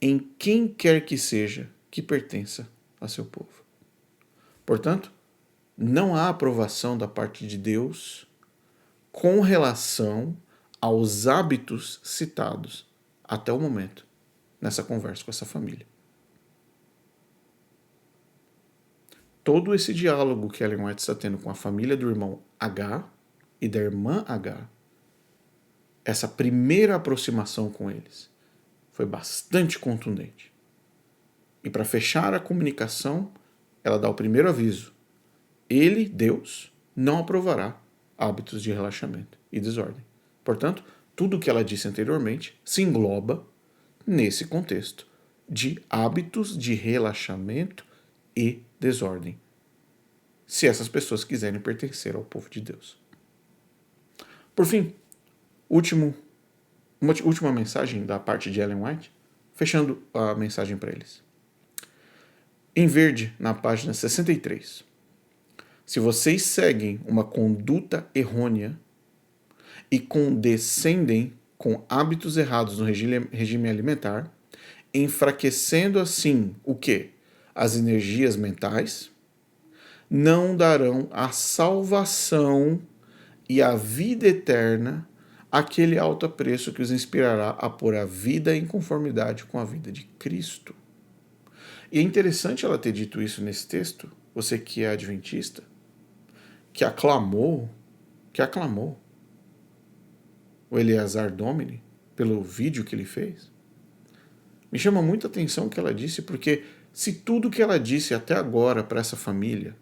[SPEAKER 1] em quem quer que seja que pertença a seu povo. Portanto, não há aprovação da parte de Deus com relação aos hábitos citados até o momento nessa conversa com essa família. Todo esse diálogo que Ellen White está tendo com a família do irmão H e da irmã H, essa primeira aproximação com eles, foi bastante contundente. E para fechar a comunicação, ela dá o primeiro aviso. Ele, Deus, não aprovará hábitos de relaxamento e desordem. Portanto, tudo o que ela disse anteriormente se engloba nesse contexto de hábitos de relaxamento e desordem, se essas pessoas quiserem pertencer ao povo de Deus. Por fim, uma última mensagem da parte de Ellen White, fechando a mensagem para eles. Em verde, na página 63. Se vocês seguem uma conduta errônea e condescendem com hábitos errados no regime alimentar, enfraquecendo assim o quê? As energias mentais, não darão a salvação e a vida eterna aquele alto preço que os inspirará a pôr a vida em conformidade com a vida de Cristo. E é interessante ela ter dito isso nesse texto, você que é adventista, que aclamou o Eleazar Domini pelo vídeo que ele fez. Me chama muita atenção o que ela disse, porque se tudo que ela disse até agora para essa família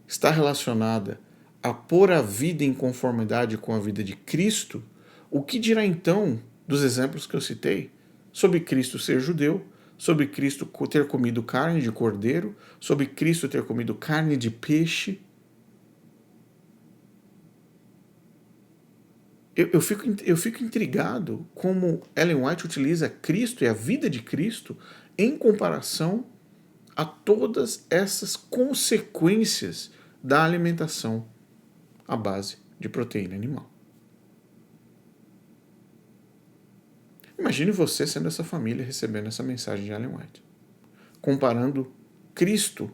[SPEAKER 1] está relacionada a pôr a vida em conformidade com a vida de Cristo, o que dirá então dos exemplos que eu citei sobre Cristo ser judeu, sobre Cristo ter comido carne de cordeiro, sobre Cristo ter comido carne de peixe? Eu fico intrigado como Ellen White utiliza Cristo e a vida de Cristo em comparação a todas essas consequências da alimentação à base de proteína animal. Imagine você sendo essa família recebendo essa mensagem de Ellen White, comparando Cristo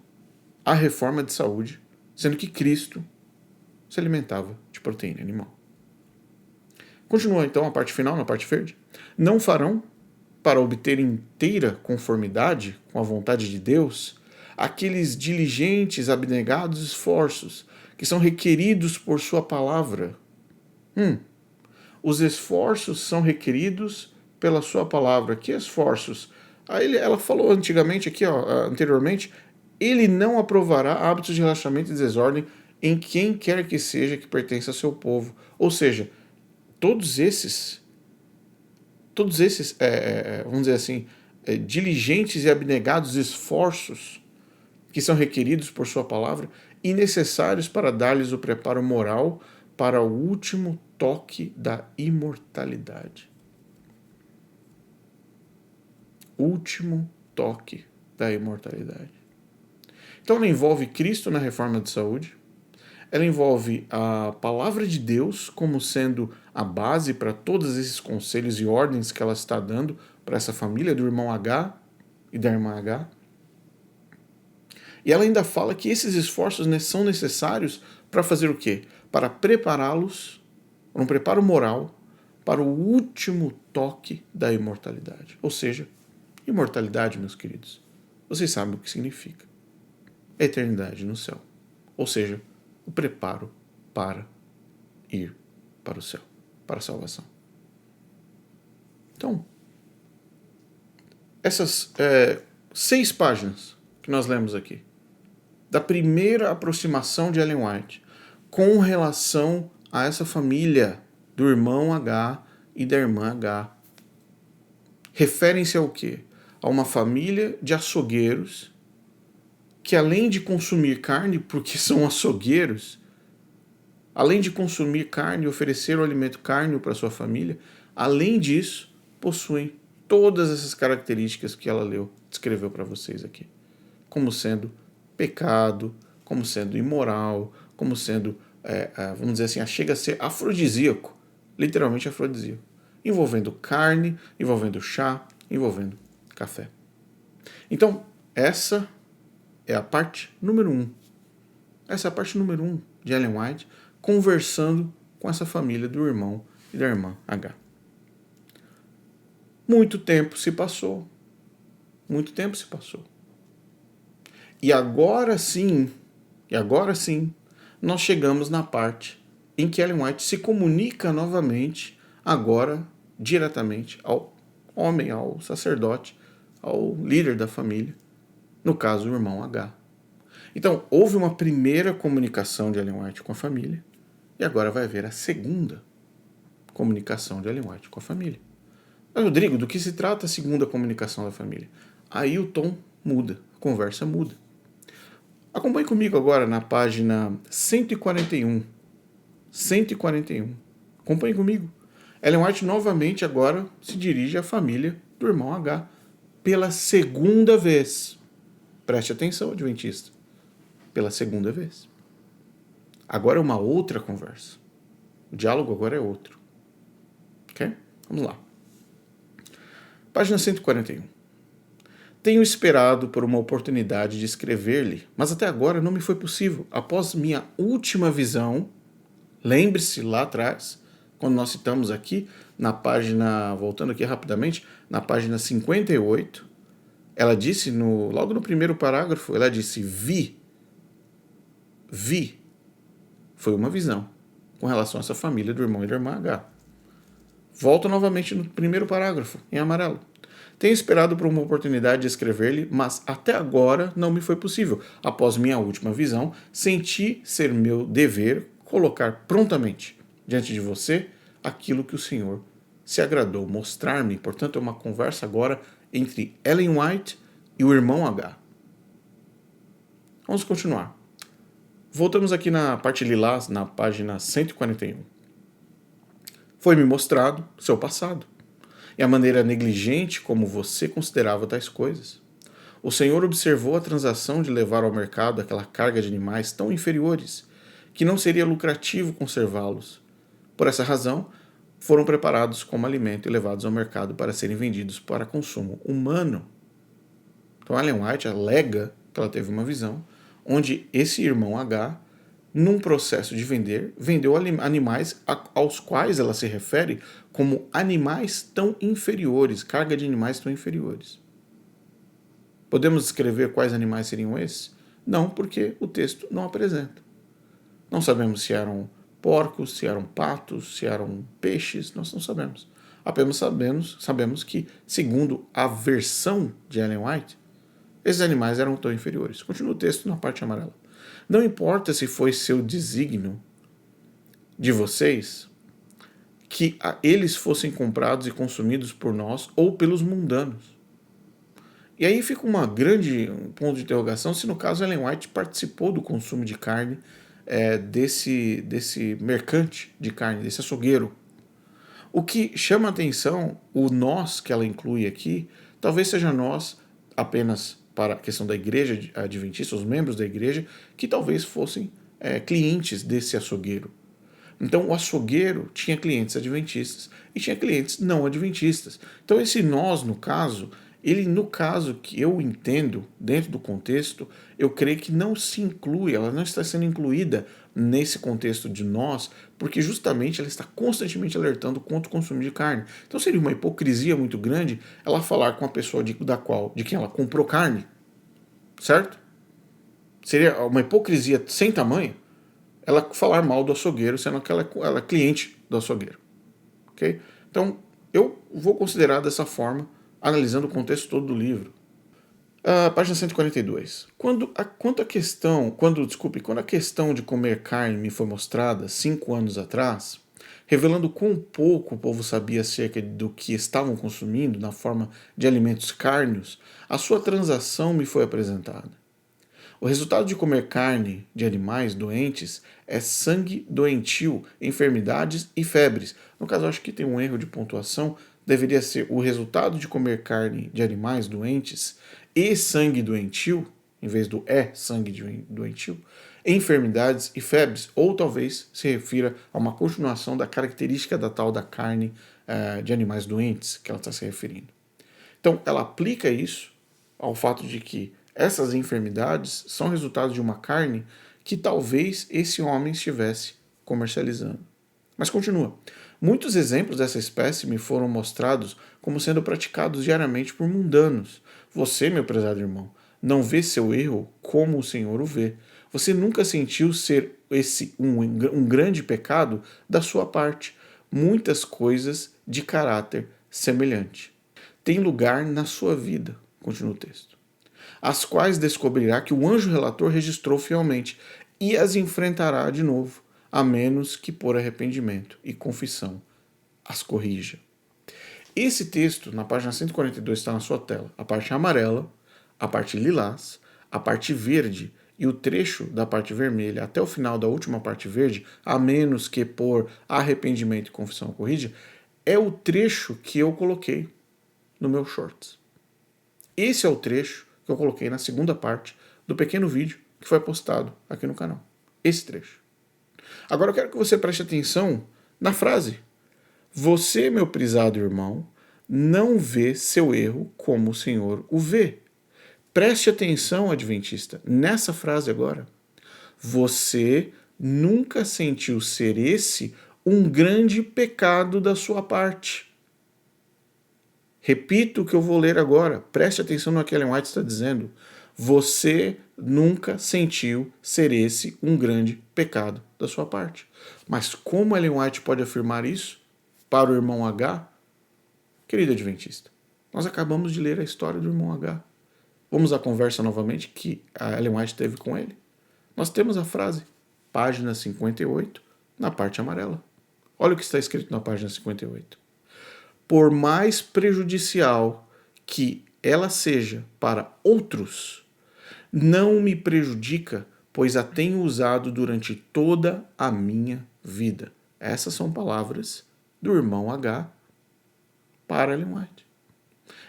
[SPEAKER 1] à reforma de saúde, sendo que Cristo se alimentava de proteína animal. Continua então a parte final, na parte verde. Não farão, para obter inteira conformidade com a vontade de Deus, aqueles diligentes, abnegados esforços que são requeridos por sua palavra. Os esforços são requeridos pela sua palavra. Que esforços? Ela falou antigamente aqui, anteriormente, ele não aprovará hábitos de relaxamento e desordem em quem quer que seja que pertença ao seu povo. Ou seja, todos esses, vamos dizer assim, diligentes e abnegados esforços que são requeridos por sua palavra e necessários para dar-lhes o preparo moral para o último toque da imortalidade. Último toque da imortalidade. Então ela envolve Cristo na reforma de saúde, ela envolve a palavra de Deus como sendo a base para todos esses conselhos e ordens que ela está dando para essa família do irmão H e da irmã H. E ela ainda fala que esses esforços são necessários para fazer o quê? Para prepará-los, um preparo moral, para o último toque da imortalidade. Ou seja, imortalidade, meus queridos, vocês sabem o que significa. Eternidade no céu. Ou seja, o preparo para ir para o céu, para a salvação. Então, essas 6 páginas que nós lemos aqui, da primeira aproximação de Ellen White com relação a essa família do irmão H e da irmã H, referem-se ao quê? A uma família de açougueiros que, além de consumir carne, porque são açougueiros, além de consumir carne e oferecer o alimento carne para sua família, além disso, possuem todas essas características que ela descreveu para vocês aqui, como sendo pecado, como sendo imoral, como sendo, vamos dizer assim, chega a ser afrodisíaco, literalmente afrodisíaco, envolvendo carne, envolvendo chá, envolvendo café. Então, essa é a parte número 1. Essa é a parte número 1 de Ellen White, conversando com essa família do irmão e da irmã H. Muito tempo se passou. E agora sim, nós chegamos na parte em que Ellen White se comunica novamente, agora diretamente ao homem, ao sacerdote, ao líder da família, no caso o irmão H. Então, houve uma primeira comunicação de Ellen White com a família, e agora vai haver a segunda comunicação de Ellen White com a família. Mas, Rodrigo, do que se trata a segunda comunicação da família? Aí o tom muda, a conversa muda. Acompanhe comigo agora na página 141. 141. Acompanhe comigo. Ellen White novamente agora se dirige à família do irmão H pela segunda vez. Preste atenção, adventista. Pela segunda vez. Agora é uma outra conversa. O diálogo agora é outro. Ok? Vamos lá. Página 141. Tenho esperado por uma oportunidade de escrever-lhe, mas até agora não me foi possível. Após minha última visão, lembre-se lá atrás, quando nós citamos aqui, na página, voltando aqui rapidamente, na página 58, Ela disse, logo no primeiro parágrafo, ela disse, vi. Foi uma visão com relação a essa família do irmão e da irmã H. Volto novamente no primeiro parágrafo, em amarelo. Tenho esperado por uma oportunidade de escrever-lhe, mas até agora não me foi possível. Após minha última visão, senti ser meu dever colocar prontamente diante de você aquilo que o Senhor se agradou mostrar-me. Portanto, é uma conversa agora entre Ellen White e o irmão H. Vamos continuar. Voltamos aqui na parte lilás, na página 141. Foi-me mostrado seu passado e a maneira negligente como você considerava tais coisas. O Senhor observou a transação de levar ao mercado aquela carga de animais tão inferiores que não seria lucrativo conservá-los. Por essa razão, foram preparados como alimento e levados ao mercado para serem vendidos para consumo humano. Então, Ellen White alega que ela teve uma visão onde esse irmão H, num processo de vender, vendeu animais aos quais ela se refere como animais tão inferiores, carga de animais tão inferiores. Podemos descrever quais animais seriam esses? Não, porque o texto não apresenta. Não sabemos se eram porcos, se eram patos, se eram peixes, nós não sabemos. Apenas sabemos que, segundo a versão de Ellen White, esses animais eram tão inferiores. Continua o texto na parte amarela. Não importa se foi seu desígnio de vocês que eles fossem comprados e consumidos por nós ou pelos mundanos. E aí fica um ponto de interrogação se no caso Ellen White participou do consumo de carne desse mercante de carne, desse açougueiro. O que chama a atenção, o nós que ela inclui aqui, talvez seja nós apenas para a questão da igreja adventista, os membros da igreja, que talvez fossem clientes desse açougueiro. Então o açougueiro tinha clientes adventistas e tinha clientes não adventistas. Então esse nós, no caso, no caso que eu entendo, dentro do contexto, eu creio que não se inclui, ela não está sendo incluída nesse contexto de nós, porque justamente ela está constantemente alertando contra o consumo de carne. Então seria uma hipocrisia muito grande ela falar com a pessoa de quem ela comprou carne, certo? Seria uma hipocrisia sem tamanho ela falar mal do açougueiro, sendo que ela é cliente do açougueiro. Okay? Então, eu vou considerar dessa forma, analisando o contexto todo do livro. Página 142. Quando a questão de comer carne me foi mostrada 5 anos atrás, revelando quão pouco o povo sabia acerca do que estavam consumindo na forma de alimentos cárneos, a sua transação me foi apresentada. O resultado de comer carne de animais doentes é sangue doentio, enfermidades e febres. No caso, eu acho que tem um erro de pontuação. Deveria ser o resultado de comer carne de animais doentes e sangue doentio, em vez do sangue doentio, enfermidades e febres. Ou talvez se refira a uma continuação da característica da tal da carne de animais doentes que ela está se referindo. Então, ela aplica isso ao fato de que essas enfermidades são resultado de uma carne que talvez esse homem estivesse comercializando. Mas continua. Muitos exemplos dessa espécie me foram mostrados como sendo praticados diariamente por mundanos. Você, meu prezado irmão, não vê seu erro como o Senhor o vê. Você nunca sentiu ser um grande pecado da sua parte. Muitas coisas de caráter semelhante têm lugar na sua vida, continua o texto, as quais descobrirá que o anjo relator registrou fielmente e as enfrentará de novo, a menos que por arrependimento e confissão as corrija. Esse texto, na página 142, está na sua tela. A parte amarela, a parte lilás, a parte verde e o trecho da parte vermelha até o final da última parte verde, a menos que por arrependimento e confissão corrija, é o trecho que eu coloquei no meu shorts. Esse é o trecho que eu coloquei na segunda parte do pequeno vídeo que foi postado aqui no canal. Esse trecho. Agora eu quero que você preste atenção na frase. Você, meu prezado irmão, não vê seu erro como o Senhor o vê. Preste atenção, adventista, nessa frase agora. Você nunca sentiu ser esse um grande pecado da sua parte. Repito o que eu vou ler agora. Preste atenção no que Ellen White está dizendo. Você nunca sentiu ser esse um grande pecado da sua parte. Mas como Ellen White pode afirmar isso para o irmão H? Querido adventista, nós acabamos de ler a história do irmão H. Vamos à conversa novamente que a Ellen White teve com ele. Nós temos a frase, página 58, na parte amarela. Olha o que está escrito na página 58. Por mais prejudicial que ela seja para outros, não me prejudica, pois a tenho usado durante toda a minha vida. Essas são palavras do irmão H para Ellen White.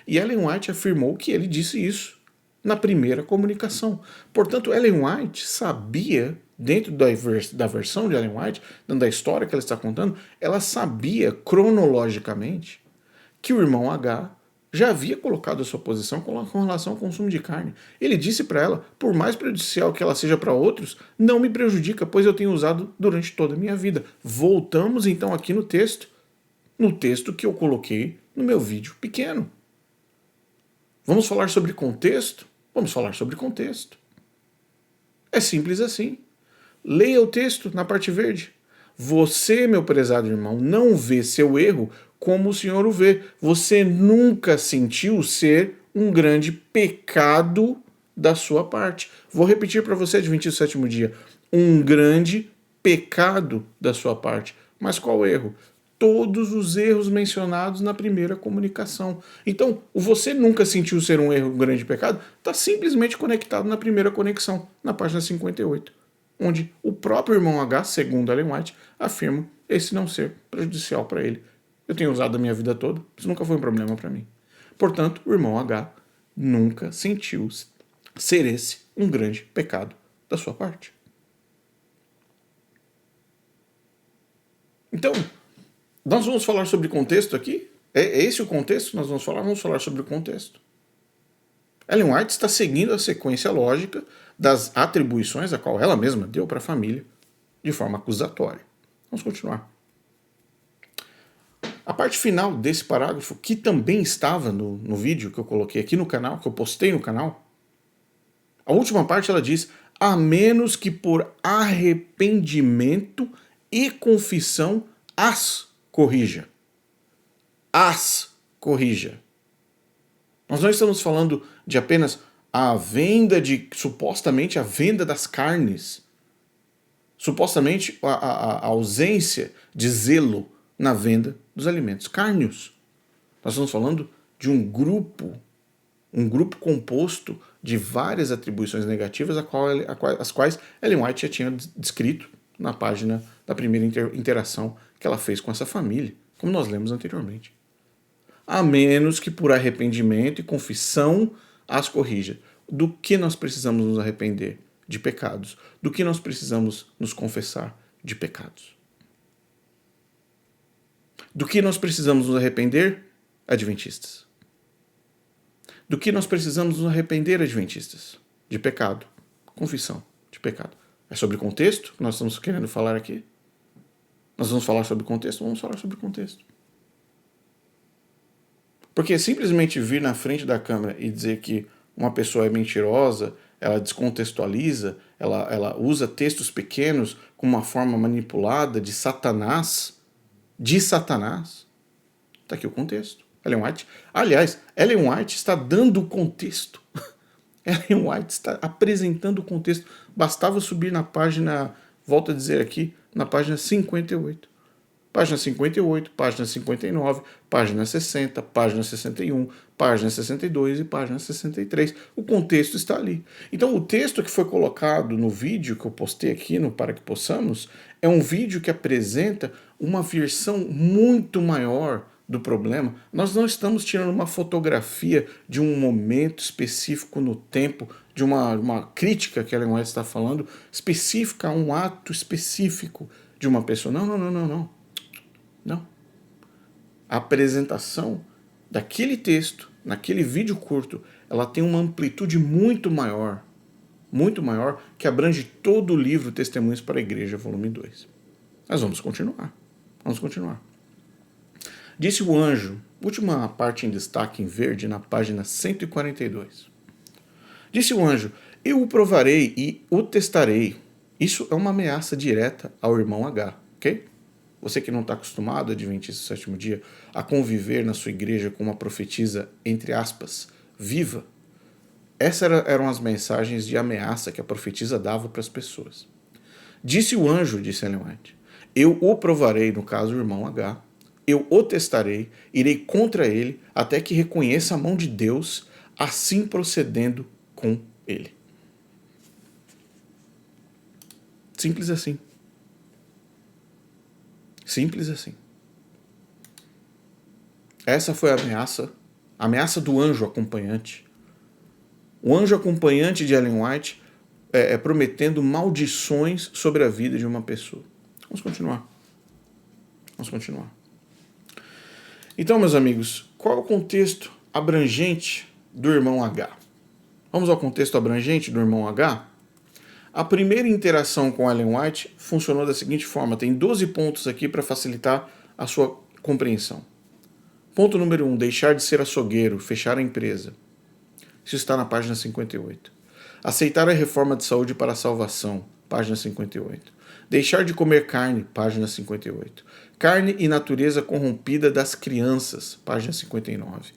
[SPEAKER 1] E Ellen White afirmou que ele disse isso na primeira comunicação. Portanto, Ellen White sabia, dentro da versão de Ellen White, dentro da história que ela está contando, ela sabia cronologicamente que o irmão H já havia colocado a sua posição com relação ao consumo de carne. Ele disse para ela, por mais prejudicial que ela seja para outros, não me prejudica, pois eu tenho usado durante toda a minha vida. Voltamos então aqui no texto que eu coloquei no meu vídeo pequeno. Vamos falar sobre contexto? Vamos falar sobre contexto. É simples assim. Leia o texto na parte verde. Você, meu prezado irmão, não vê seu erro como o Senhor o vê. Você nunca sentiu ser um grande pecado da sua parte. Vou repetir para você, Adventista do Sétimo Dia. Um grande pecado da sua parte. Mas qual erro? Todos os erros mencionados na primeira comunicação. Então, o você nunca sentiu ser um erro, um grande pecado, está simplesmente conectado na primeira conexão, na página 58, onde o próprio irmão H, segundo Ellen White, afirma esse não ser prejudicial para ele. Eu tenho usado a minha vida toda, isso nunca foi um problema para mim. Portanto, o irmão H nunca sentiu ser esse um grande pecado da sua parte. Então, nós vamos falar sobre contexto aqui? É esse o contexto que nós vamos falar? Vamos falar sobre o contexto. Ellen White está seguindo a sequência lógica das atribuições a qual ela mesma deu para a família de forma acusatória. Vamos continuar. A parte final desse parágrafo, que também estava no vídeo que eu coloquei aqui no canal, que eu postei no canal, a última parte ela diz, a menos que por arrependimento e confissão as corrija. As corrija. Nós não estamos falando de apenas a venda supostamente a venda das carnes. Supostamente a ausência de zelo na venda dos alimentos cárneos. Nós estamos falando de um grupo composto de várias atribuições negativas as quais Ellen White já tinha descrito na página da primeira interação que ela fez com essa família, como nós lemos anteriormente. A menos que por arrependimento e confissão as corrija. Do que nós precisamos nos arrepender? De pecados. Do que nós precisamos nos confessar? De pecados. Do que nós precisamos nos arrepender? Adventistas. Do que nós precisamos nos arrepender, adventistas? De pecado. Confissão de pecado. É sobre contexto que nós estamos querendo falar aqui? Nós vamos falar sobre contexto? Vamos falar sobre contexto. Porque simplesmente vir na frente da câmera e dizer que uma pessoa é mentirosa, ela descontextualiza, ela usa textos pequenos com uma forma manipulada de Satanás, está aqui o contexto. Ellen White, aliás, Ellen White está dando o contexto. Ellen White está apresentando o contexto. Bastava subir na página, volto a dizer aqui, na página 58. Página 58, página 59, página 60, página 61, página 62 e página 63. O contexto está ali. Então o texto que foi colocado no vídeo que eu postei aqui no Para Que Possamos é um vídeo que apresenta uma versão muito maior do problema. Nós não estamos tirando uma fotografia de um momento específico no tempo, de uma crítica que a Ellen White está falando, específica a um ato específico de uma pessoa. Não. A apresentação daquele texto, naquele vídeo curto, ela tem uma amplitude muito maior, que abrange todo o livro Testemunhos para a Igreja, volume 2. Mas vamos continuar. Disse o anjo, última parte em destaque em verde na página 142. Disse o anjo, eu o provarei e o testarei. Isso é uma ameaça direta ao irmão H, ok? Você que não está acostumado, Adventista do Sétimo Dia, a conviver na sua igreja com uma profetisa, entre aspas, viva, essas eram as mensagens de ameaça que a profetisa dava para as pessoas. Disse o anjo, disse Ellen White, eu o provarei, no caso o irmão H, eu o testarei, irei contra ele até que reconheça a mão de Deus, assim procedendo com ele. Simples assim. Simples assim. Essa foi a ameaça do anjo acompanhante. O anjo acompanhante de Ellen White prometendo maldições sobre a vida de uma pessoa. Vamos continuar. Então, meus amigos, qual é o contexto abrangente do irmão H? Vamos ao contexto abrangente do irmão H? A primeira interação com Ellen White funcionou da seguinte forma. Tem 12 pontos aqui para facilitar a sua compreensão. Ponto número 1, deixar de ser açougueiro, fechar a empresa. Isso está na página 58. Aceitar a reforma de saúde para a salvação, página 58. Deixar de comer carne, página 58. Carne e natureza corrompida das crianças, página 59.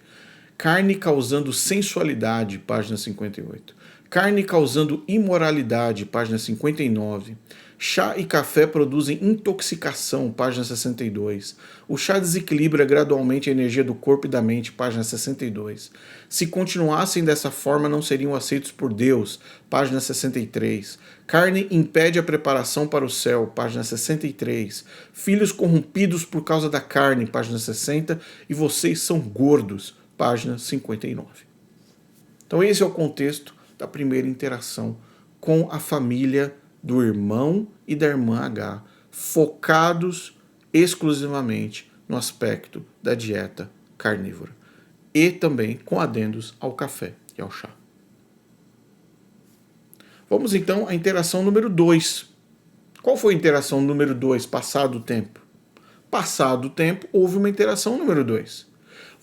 [SPEAKER 1] Carne causando sensualidade, página 58. Carne causando imoralidade, página 59. Chá e café produzem intoxicação, página 62. O chá desequilibra gradualmente a energia do corpo e da mente, página 62. Se continuassem dessa forma, não seriam aceitos por Deus, página 63. Carne impede a preparação para o céu, página 63. Filhos corrompidos por causa da carne, página 60. E vocês são gordos, página 59. Então esse é o contexto da primeira interação com a família do irmão e da irmã H, focados exclusivamente no aspecto da dieta carnívora e também com adendos ao café e ao chá. Vamos então à interação número 2. Qual foi a interação número 2, passado o tempo? Passado o tempo, houve uma interação número 2.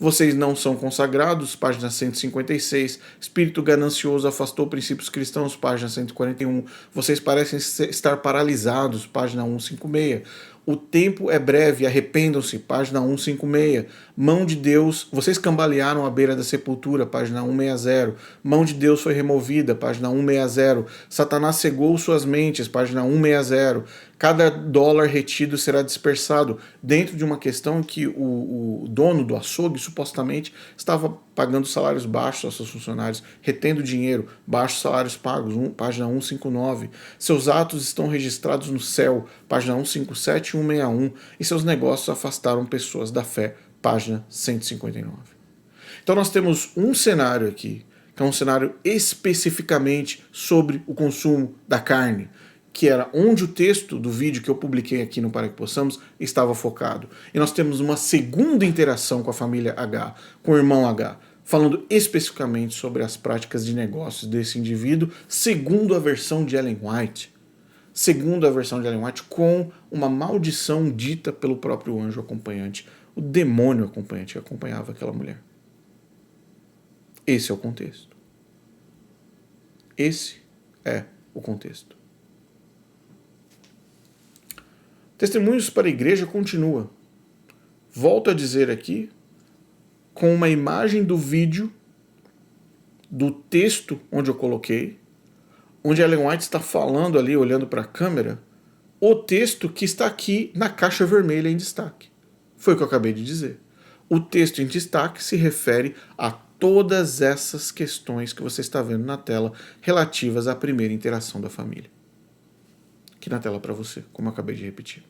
[SPEAKER 1] Vocês não são consagrados, página 156. Espírito ganancioso afastou princípios cristãos, página 141. Vocês parecem estar paralisados, página 156. O tempo é breve, arrependam-se, página 156. Mão de Deus, vocês cambalearam à beira da sepultura, página 160. Mão de Deus foi removida, página 160. Satanás cegou suas mentes, página 160. Cada dólar retido será dispersado, dentro de uma questão que o dono do açougue supostamente estava pagando salários baixos aos seus funcionários, retendo dinheiro, baixos salários pagos, página 159. Seus atos estão registrados no céu, página 157 e 161, e seus negócios afastaram pessoas da fé, página 159. Então nós temos um cenário aqui, que é um cenário especificamente sobre o consumo da carne, que era onde o texto do vídeo que eu publiquei aqui no Para Que Possamos estava focado. E nós temos uma segunda interação com a família H, com o irmão H, falando especificamente sobre as práticas de negócios desse indivíduo, segundo a versão de Ellen White. Segundo a versão de Ellen White, com uma maldição dita pelo próprio anjo acompanhante, o demônio acompanhante que acompanhava aquela mulher. Esse é o contexto. Esse é o contexto. Testemunhos para a Igreja continua. Volto a dizer aqui, com uma imagem do vídeo, do texto onde eu coloquei, onde Ellen White está falando ali, olhando para a câmera, o texto que está aqui na caixa vermelha em destaque. Foi o que eu acabei de dizer. O texto em destaque se refere a todas essas questões que você está vendo na tela, relativas à primeira interação da família. Aqui na tela para você, como eu acabei de repetir.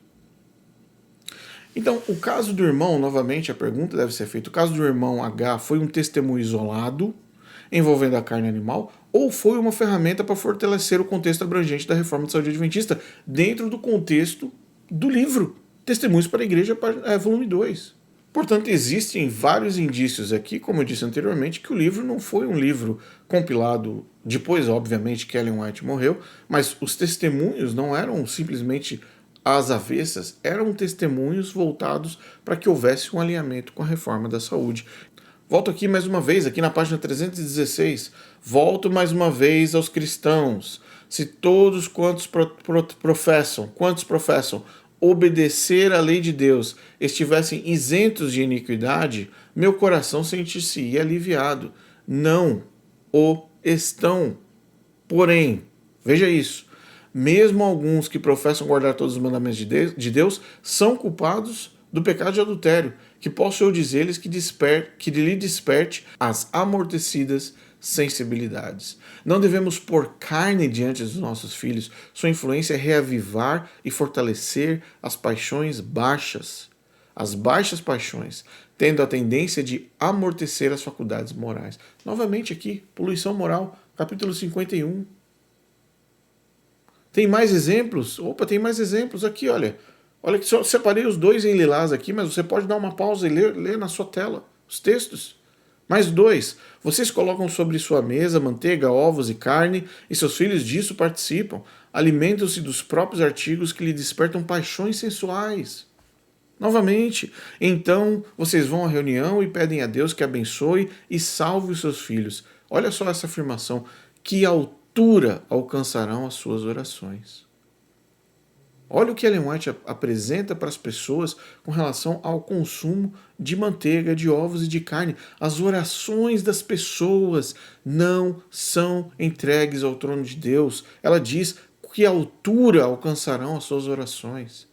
[SPEAKER 1] Então, o caso do irmão, novamente, a pergunta deve ser feita, o caso do irmão H foi um testemunho isolado, envolvendo a carne animal, ou foi uma ferramenta para fortalecer o contexto abrangente da Reforma de Saúde Adventista, dentro do contexto do livro Testemunhos para a Igreja, volume 2. Portanto, existem vários indícios aqui, como eu disse anteriormente, que o livro não foi um livro compilado depois, obviamente, que Ellen White morreu, mas os testemunhos não eram simplesmente às avessas, eram testemunhos voltados para que houvesse um alinhamento com a reforma da saúde. Volto aqui mais uma vez, aqui na página 316. Volto mais uma vez aos cristãos. Se todos quantos professam obedecer à lei de Deus estivessem isentos de iniquidade, meu coração sentir-se-ia aliviado. Não o estão. Porém, veja isso, mesmo alguns que professam guardar todos os mandamentos de Deus são culpados do pecado de adultério, que posso eu dizer-lhes que lhe desperte as amortecidas sensibilidades. Não devemos pôr carne diante dos nossos filhos, sua influência é reavivar e fortalecer as paixões baixas, as baixas paixões, tendo a tendência de amortecer as faculdades morais. Novamente aqui, poluição moral, capítulo 51. Tem mais exemplos? Opa, tem mais exemplos aqui, olha. Olha que só separei os dois em lilás aqui, mas você pode dar uma pausa e ler na sua tela os textos. Mais dois. Vocês colocam sobre sua mesa manteiga, ovos e carne, e seus filhos disso participam. Alimentam-se dos próprios artigos que lhe despertam paixões sensuais. Novamente, então vocês vão à reunião e pedem a Deus que abençoe e salve os seus filhos. Olha só essa afirmação. Que altura alcançarão as suas orações? Olha o que Ellen White apresenta para as pessoas com relação ao consumo de manteiga, de ovos e de carne. As orações das pessoas não são entregues ao trono de Deus. Ela diz que altura alcançarão as suas orações.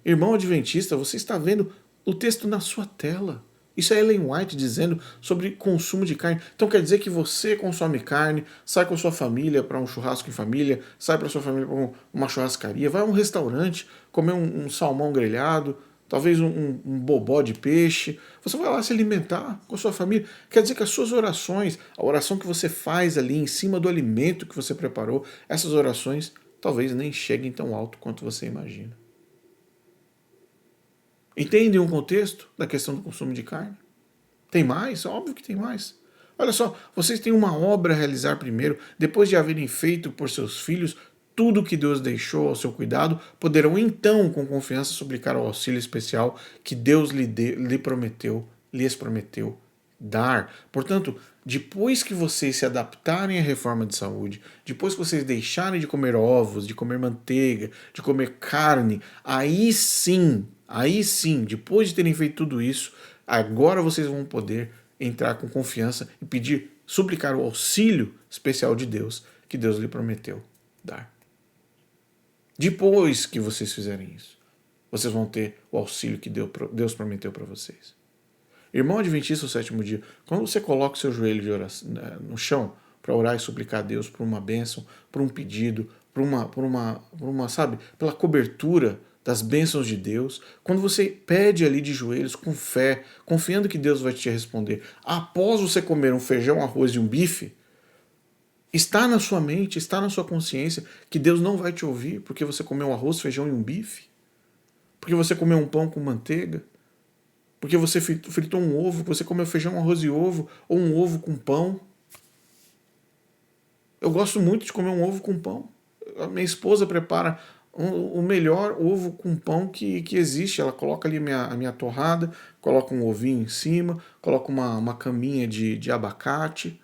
[SPEAKER 1] Irmão adventista, você está vendo o texto na sua tela. Isso é Ellen White dizendo sobre consumo de carne. Então quer dizer que você consome carne, sai com a sua família para um churrasco em família, sai para sua família para uma churrascaria, vai a um restaurante comer um salmão grelhado, talvez um bobó de peixe. Você vai lá se alimentar com a sua família. Quer dizer que as suas orações, a oração que você faz ali em cima do alimento que você preparou, essas orações talvez nem cheguem tão alto quanto você imagina. Entendem o contexto da questão do consumo de carne? Tem mais? Óbvio que tem mais. Olha só, vocês têm uma obra a realizar primeiro, depois de haverem feito por seus filhos tudo o que Deus deixou ao seu cuidado, poderão então, com confiança, suplicar o auxílio especial que Deus lhes prometeu dar. Portanto, depois que vocês se adaptarem à reforma de saúde, depois que vocês deixarem de comer ovos, de comer manteiga, de comer carne, aí sim, depois de terem feito tudo isso, agora vocês vão poder entrar com confiança e pedir, suplicar o auxílio especial de Deus, que Deus lhe prometeu dar. Depois que vocês fizerem isso, vocês vão ter o auxílio que Deus prometeu para vocês. Irmão adventista do sétimo dia, quando você coloca o seu joelho de oração, no chão para orar e suplicar a Deus por uma bênção, por um pedido, sabe, pela cobertura das bênçãos de Deus, quando você pede ali de joelhos com fé, confiando que Deus vai te responder, após você comer um feijão, arroz e um bife, está na sua mente, está na sua consciência que Deus não vai te ouvir porque você comeu um arroz, feijão e um bife? Porque você comeu um pão com manteiga? Porque você fritou um ovo, você comeu feijão, arroz e ovo, ou um ovo com pão? Eu gosto muito de comer um ovo com pão. A minha esposa prepara o melhor ovo com pão que existe. Ela coloca ali a minha torrada, coloca um ovinho em cima, coloca uma caminha de abacate,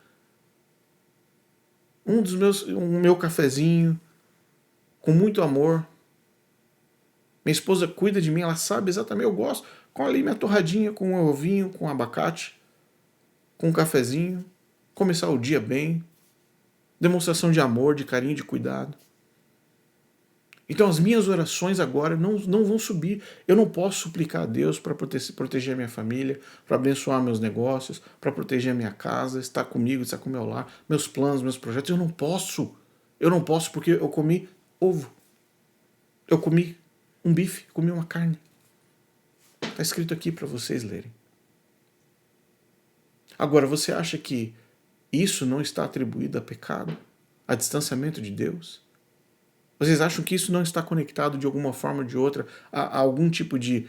[SPEAKER 1] um meu cafezinho, com muito amor. Minha esposa cuida de mim, ela sabe exatamente, eu gosto. Com ali minha torradinha, com um ovinho, com abacate, com um cafezinho, começar o dia bem, demonstração de amor, de carinho, de cuidado. Então as minhas orações agora não vão subir. Eu não posso suplicar a Deus para proteger a minha família, para abençoar meus negócios, para proteger a minha casa, estar comigo, estar com o meu lar, meus planos, meus projetos. Eu não posso. Eu não posso porque eu comi ovo. Eu comi um bife, comi uma carne. Está escrito aqui para vocês lerem. Agora, você acha que isso não está atribuído a pecado? A distanciamento de Deus? Vocês acham que isso não está conectado de alguma forma ou de outra a algum tipo de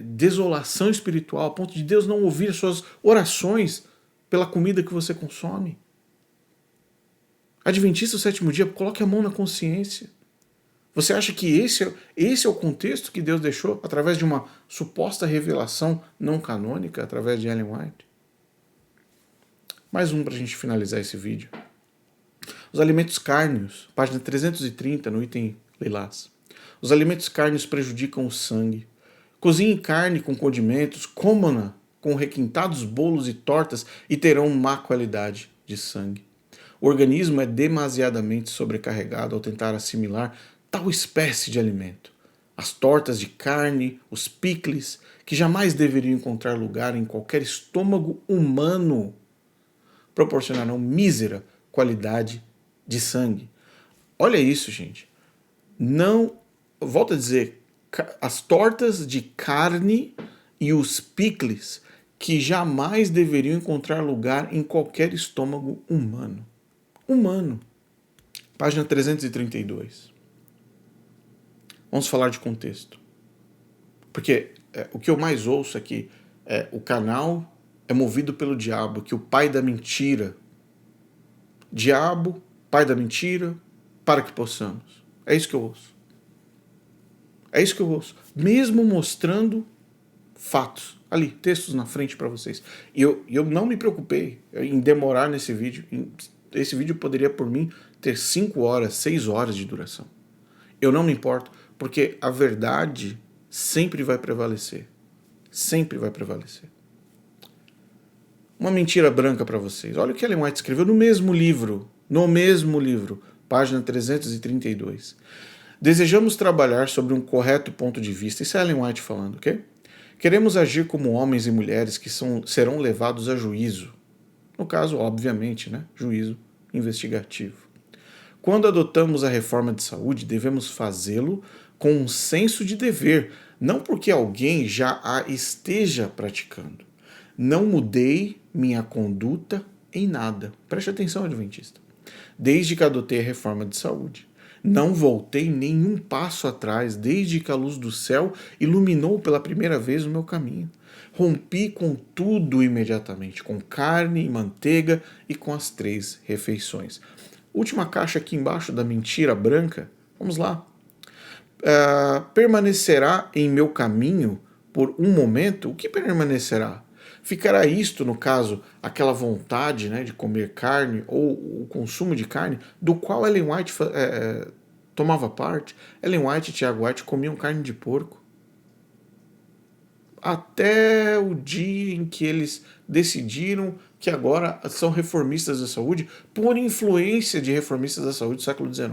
[SPEAKER 1] desolação espiritual, a ponto de Deus não ouvir as suas orações pela comida que você consome? Adventista do sétimo dia, coloque a mão na consciência. Você acha que esse é o contexto que Deus deixou através de uma suposta revelação não canônica, através de Ellen White? Mais um para a gente finalizar esse vídeo. Os alimentos cárneos, página 330, no item lilás. Os alimentos cárneos prejudicam o sangue. Cozinhe carne com condimentos, coma-na com requintados bolos e tortas e terão má qualidade de sangue. O organismo é demasiadamente sobrecarregado ao tentar assimilar tal espécie de alimento. As tortas de carne, os picles, que jamais deveriam encontrar lugar em qualquer estômago humano, proporcionarão mísera qualidade de sangue. Olha isso, gente. Não, volto a dizer, as tortas de carne e os picles que jamais deveriam encontrar lugar em qualquer estômago humano. Humano. Página 332. Vamos falar de contexto. Porque o que eu mais ouço é que o canal é movido pelo diabo, que o pai da mentira. Diabo, pai da mentira, para que possamos. É isso que eu ouço. É isso que eu ouço. Mesmo mostrando fatos. Ali, textos na frente para vocês. E eu não me preocupei em demorar nesse vídeo. Esse vídeo poderia, por mim, ter 5 horas, 6 horas de duração. Eu não me importo, porque a verdade sempre vai prevalecer. Sempre vai prevalecer. Uma mentira branca para vocês. Olha o que Ellen White escreveu no mesmo livro, página 332. Desejamos trabalhar sobre um correto ponto de vista. Isso é Ellen White falando, ok? Queremos agir como homens e mulheres que serão levados a juízo. No caso, obviamente, né? Juízo investigativo. Quando adotamos a reforma de saúde, devemos fazê-lo com um senso de dever, não porque alguém já a esteja praticando. Não mudei minha conduta em nada. Preste atenção, adventista. Desde que adotei a reforma de saúde. Não voltei nenhum passo atrás desde que a luz do céu iluminou pela primeira vez o meu caminho. Rompi com tudo imediatamente, com carne e manteiga e com as 3 refeições. Última caixa aqui embaixo da mentira branca. Vamos lá. Permanecerá em meu caminho por um momento? O que permanecerá? Ficará isto, no caso, aquela vontade, né, de comer carne ou o consumo de carne, do qual Ellen White tomava parte? Ellen White e Tiago White comiam carne de porco. Até o dia em que eles decidiram que agora são reformistas da saúde por influência de reformistas da saúde do século XIX.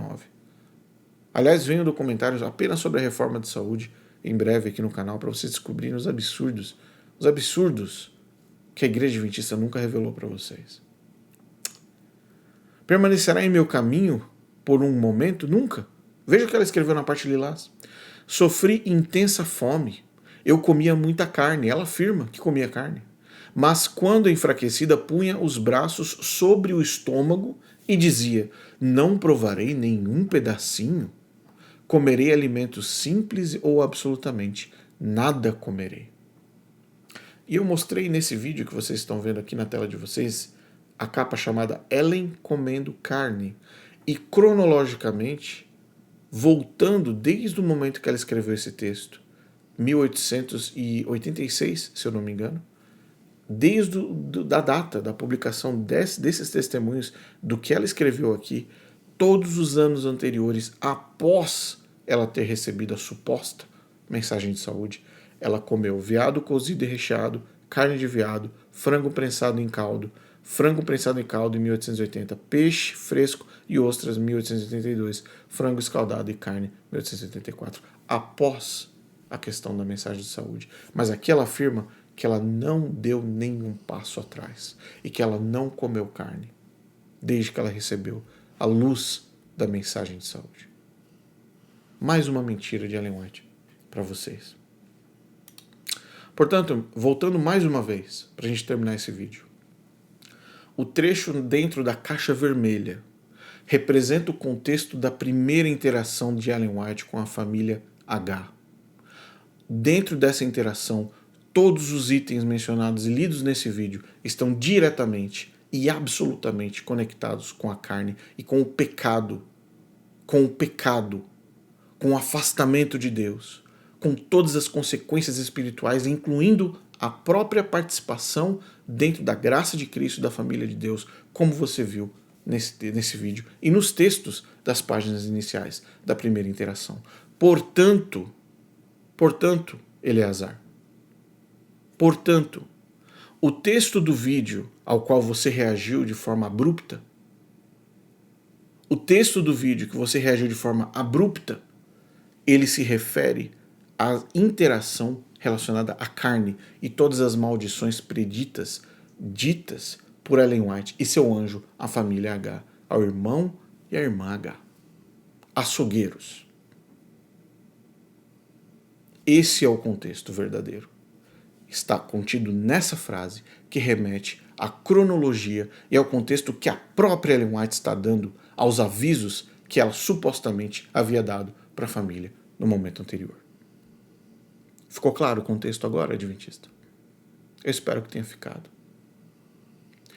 [SPEAKER 1] Aliás, venho documentários apenas sobre a reforma de saúde em breve aqui no canal para vocês descobrirem os absurdos que a Igreja Adventista nunca revelou para vocês. Permanecerá em meu caminho por um momento? Nunca. Veja o que ela escreveu na parte lilás. Sofri intensa fome. Eu comia muita carne. Ela afirma que comia carne. Mas quando enfraquecida, punha os braços sobre o estômago e dizia: não provarei nenhum pedacinho. Comerei alimentos simples ou absolutamente nada comerei. E eu mostrei nesse vídeo que vocês estão vendo aqui na tela de vocês a capa chamada Ellen comendo carne. E cronologicamente, voltando desde o momento que ela escreveu esse texto, 1886, se eu não me engano, desde a data da publicação desses testemunhos do que ela escreveu aqui, todos os anos anteriores, após ela ter recebido a suposta mensagem de saúde, ela comeu veado cozido e recheado, carne de veado, frango prensado em caldo em 1880, peixe fresco e ostras em 1882, frango escaldado e carne em 1884, após a questão da mensagem de saúde. Mas aqui ela afirma que ela não deu nenhum passo atrás e que ela não comeu carne desde que ela recebeu a luz da mensagem de saúde. Mais uma mentira de Ellen White para vocês. Portanto, voltando mais uma vez, para a gente terminar esse vídeo. O trecho dentro da caixa vermelha representa o contexto da primeira interação de Ellen White com a família H. Dentro dessa interação, todos os itens mencionados e lidos nesse vídeo estão diretamente e absolutamente conectados com a carne e com o pecado com o afastamento de Deus, com todas as consequências espirituais, incluindo a própria participação dentro da graça de Cristo e da família de Deus, como você viu nesse vídeo e nos textos das páginas iniciais da primeira interação. Portanto, Eleazar, portanto, o texto do vídeo ao qual você reagiu de forma abrupta, ele se refere à interação relacionada à carne e todas as maldições ditas por Ellen White e seu anjo à família H, ao irmão e à irmã H, açougueiros. Esse é o contexto verdadeiro. Está contido nessa frase que remete à cronologia e ao contexto que a própria Ellen White está dando aos avisos que ela supostamente havia dado para a família no momento anterior. Ficou claro o contexto agora, adventista? Eu espero que tenha ficado.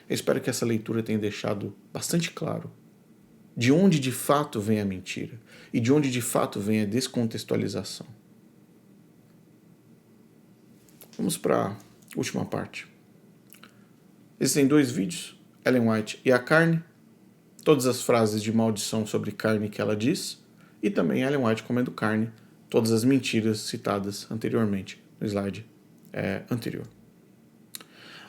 [SPEAKER 1] Eu espero que essa leitura tenha deixado bastante claro de onde de fato vem a mentira e de onde de fato vem a descontextualização. Vamos para a última parte. Existem 2 vídeos, Ellen White e a carne, todas as frases de maldição sobre carne que ela diz, e também Ellen White comendo carne, todas as mentiras citadas anteriormente no slide anterior.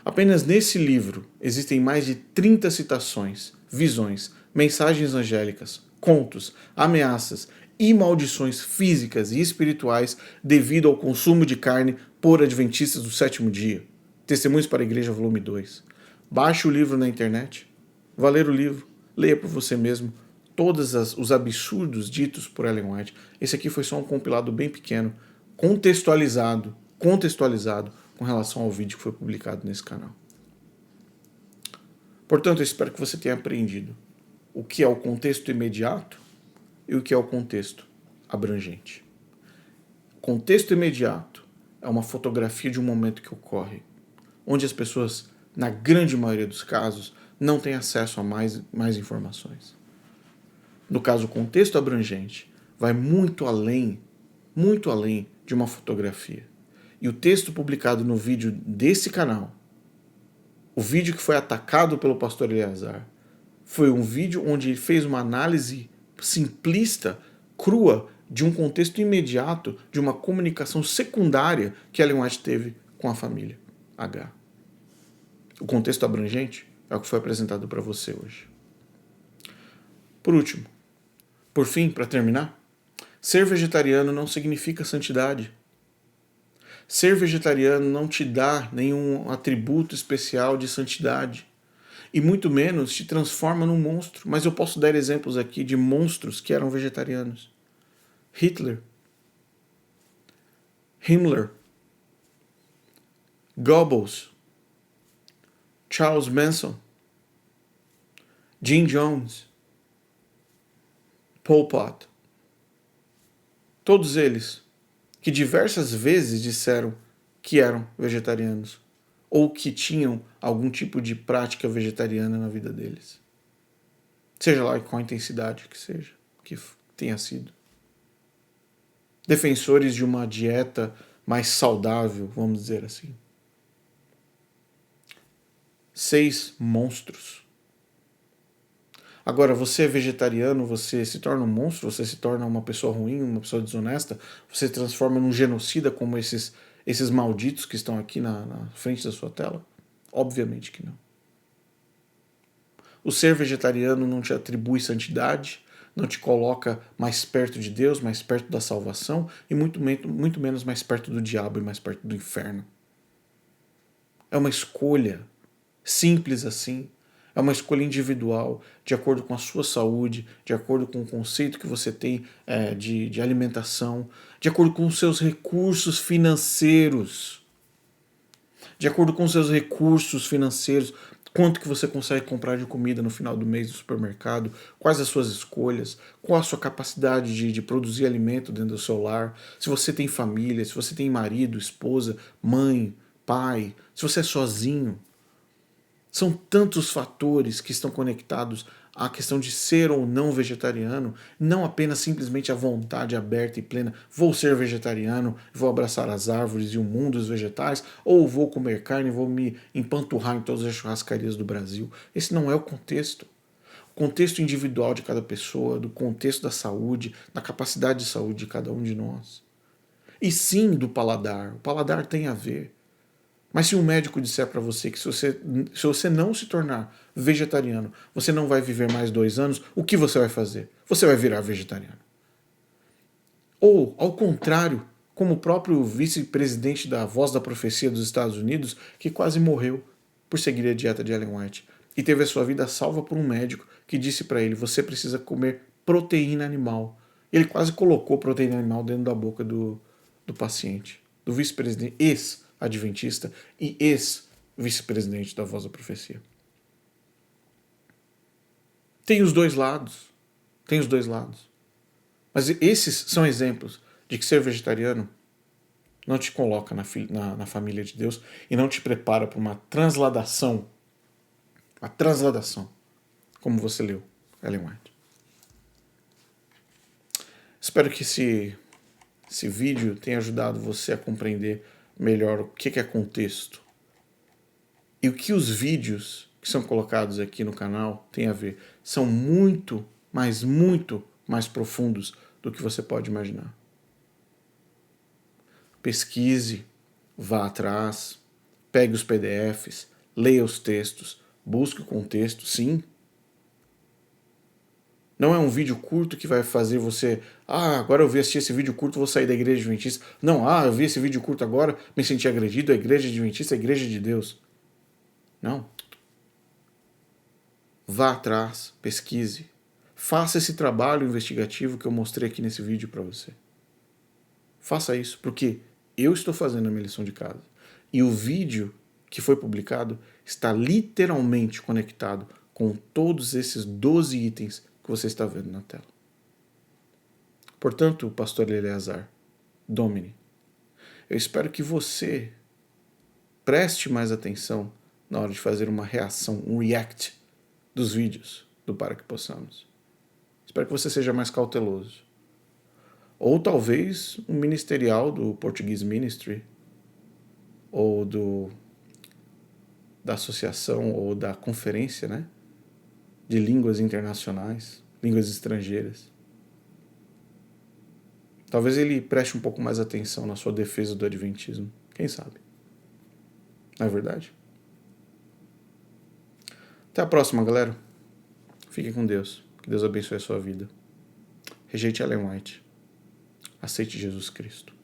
[SPEAKER 1] Apenas nesse livro existem mais de 30 citações, visões, mensagens angélicas, contos, ameaças e maldições físicas e espirituais devido ao consumo de carne por adventistas do 7º dia. Testemunhos para a Igreja, volume 2. Baixe o livro na internet, vá ler o livro, leia por você mesmo todos os absurdos ditos por Ellen White. Esse aqui foi só um compilado bem pequeno, contextualizado com relação ao vídeo que foi publicado nesse canal. Portanto, eu espero que você tenha aprendido o que é o contexto imediato e o que é o contexto abrangente. O contexto imediato é uma fotografia de um momento que ocorre, onde as pessoas, na grande maioria dos casos, não têm acesso a mais informações. No caso, o contexto abrangente vai muito além de uma fotografia. E o texto publicado no vídeo desse canal, o vídeo que foi atacado pelo pastor Eleazar, foi um vídeo onde ele fez uma análise simplista, crua, de um contexto imediato, de uma comunicação secundária que Ellen White teve com a família H. O contexto abrangente é o que foi apresentado para você hoje. Por último, por fim, para terminar, ser vegetariano não significa santidade. Ser vegetariano não te dá nenhum atributo especial de santidade. E muito menos te transforma num monstro. Mas eu posso dar exemplos aqui de monstros que eram vegetarianos. Hitler, Himmler, Goebbels, Charles Manson, Jim Jones, Pol Pot. Todos eles que diversas vezes disseram que eram vegetarianos ou que tinham algum tipo de prática vegetariana na vida deles. Seja lá com a intensidade que seja, que tenha sido. Defensores de uma dieta mais saudável, vamos dizer assim. 6 monstros. Agora, você é vegetariano, você se torna um monstro, você se torna uma pessoa ruim, uma pessoa desonesta, você se transforma num genocida como esses malditos que estão aqui na frente da sua tela? Obviamente que não. O ser vegetariano não te atribui santidade, não te coloca mais perto de Deus, mais perto da salvação e muito menos mais perto do diabo e mais perto do inferno. É uma escolha simples assim. É uma escolha individual, de acordo com a sua saúde, de acordo com o conceito que você tem de alimentação, de acordo com os seus recursos financeiros. De acordo com os seus recursos financeiros, quanto que você consegue comprar de comida no final do mês no supermercado, quais as suas escolhas, qual a sua capacidade de produzir alimento dentro do seu lar, se você tem família, se você tem marido, esposa, mãe, pai, se você é sozinho. São tantos fatores que estão conectados a questão de ser ou não vegetariano, não apenas simplesmente a vontade aberta e plena, vou ser vegetariano, vou abraçar as árvores e o mundo dos vegetais, ou vou comer carne e vou me empanturrar em todas as churrascarias do Brasil. Esse não é o contexto. O contexto individual de cada pessoa, do contexto da saúde, da capacidade de saúde de cada um de nós. E sim do paladar. O paladar tem a ver. Mas se um médico disser para você que se você não se tornar vegetariano, você não vai viver mais 2 anos, o que você vai fazer? Você vai virar vegetariano. Ou, ao contrário, como o próprio vice-presidente da Voz da Profecia dos Estados Unidos, que quase morreu por seguir a dieta de Ellen White e teve a sua vida salva por um médico que disse para ele: você precisa comer proteína animal. Ele quase colocou proteína animal dentro da boca do paciente, do vice-presidente, ex-adventista e ex-vice-presidente da Voz da Profecia. Tem os dois lados. Tem os dois lados. Mas esses são exemplos de que ser vegetariano não te coloca na família de Deus e não te prepara para uma transladação. A transladação, como você leu, Ellen White. Espero que esse vídeo tenha ajudado você a compreender melhor o que é contexto e o que os vídeos que são colocados aqui no canal têm a ver. São muito, mas muito mais profundos do que você pode imaginar. Pesquise, vá atrás, pegue os PDFs, leia os textos, busque o contexto, sim. Não é um vídeo curto que vai fazer você... agora eu vi assistir esse vídeo curto, vou sair da igreja adventista. Não, eu vi esse vídeo curto agora, me senti agredido, a igreja adventista é a igreja de Deus. Não. Vá atrás, pesquise. Faça esse trabalho investigativo que eu mostrei aqui nesse vídeo para você. Faça isso, porque eu estou fazendo a minha lição de casa. E o vídeo que foi publicado está literalmente conectado com todos esses 12 itens que você está vendo na tela. Portanto, pastor Eleazar, Domini, eu espero que você preste mais atenção na hora de fazer uma reação, um react dos vídeos do Para Que Possamos. Espero que você seja mais cauteloso. Ou talvez um ministerial do Portuguese Ministry, ou da associação, ou da conferência, né, de línguas internacionais, línguas estrangeiras. Talvez ele preste um pouco mais atenção na sua defesa do adventismo. Quem sabe? Não é verdade? Até a próxima, galera. Fique com Deus. Que Deus abençoe a sua vida. Rejeite Ellen White. Aceite Jesus Cristo.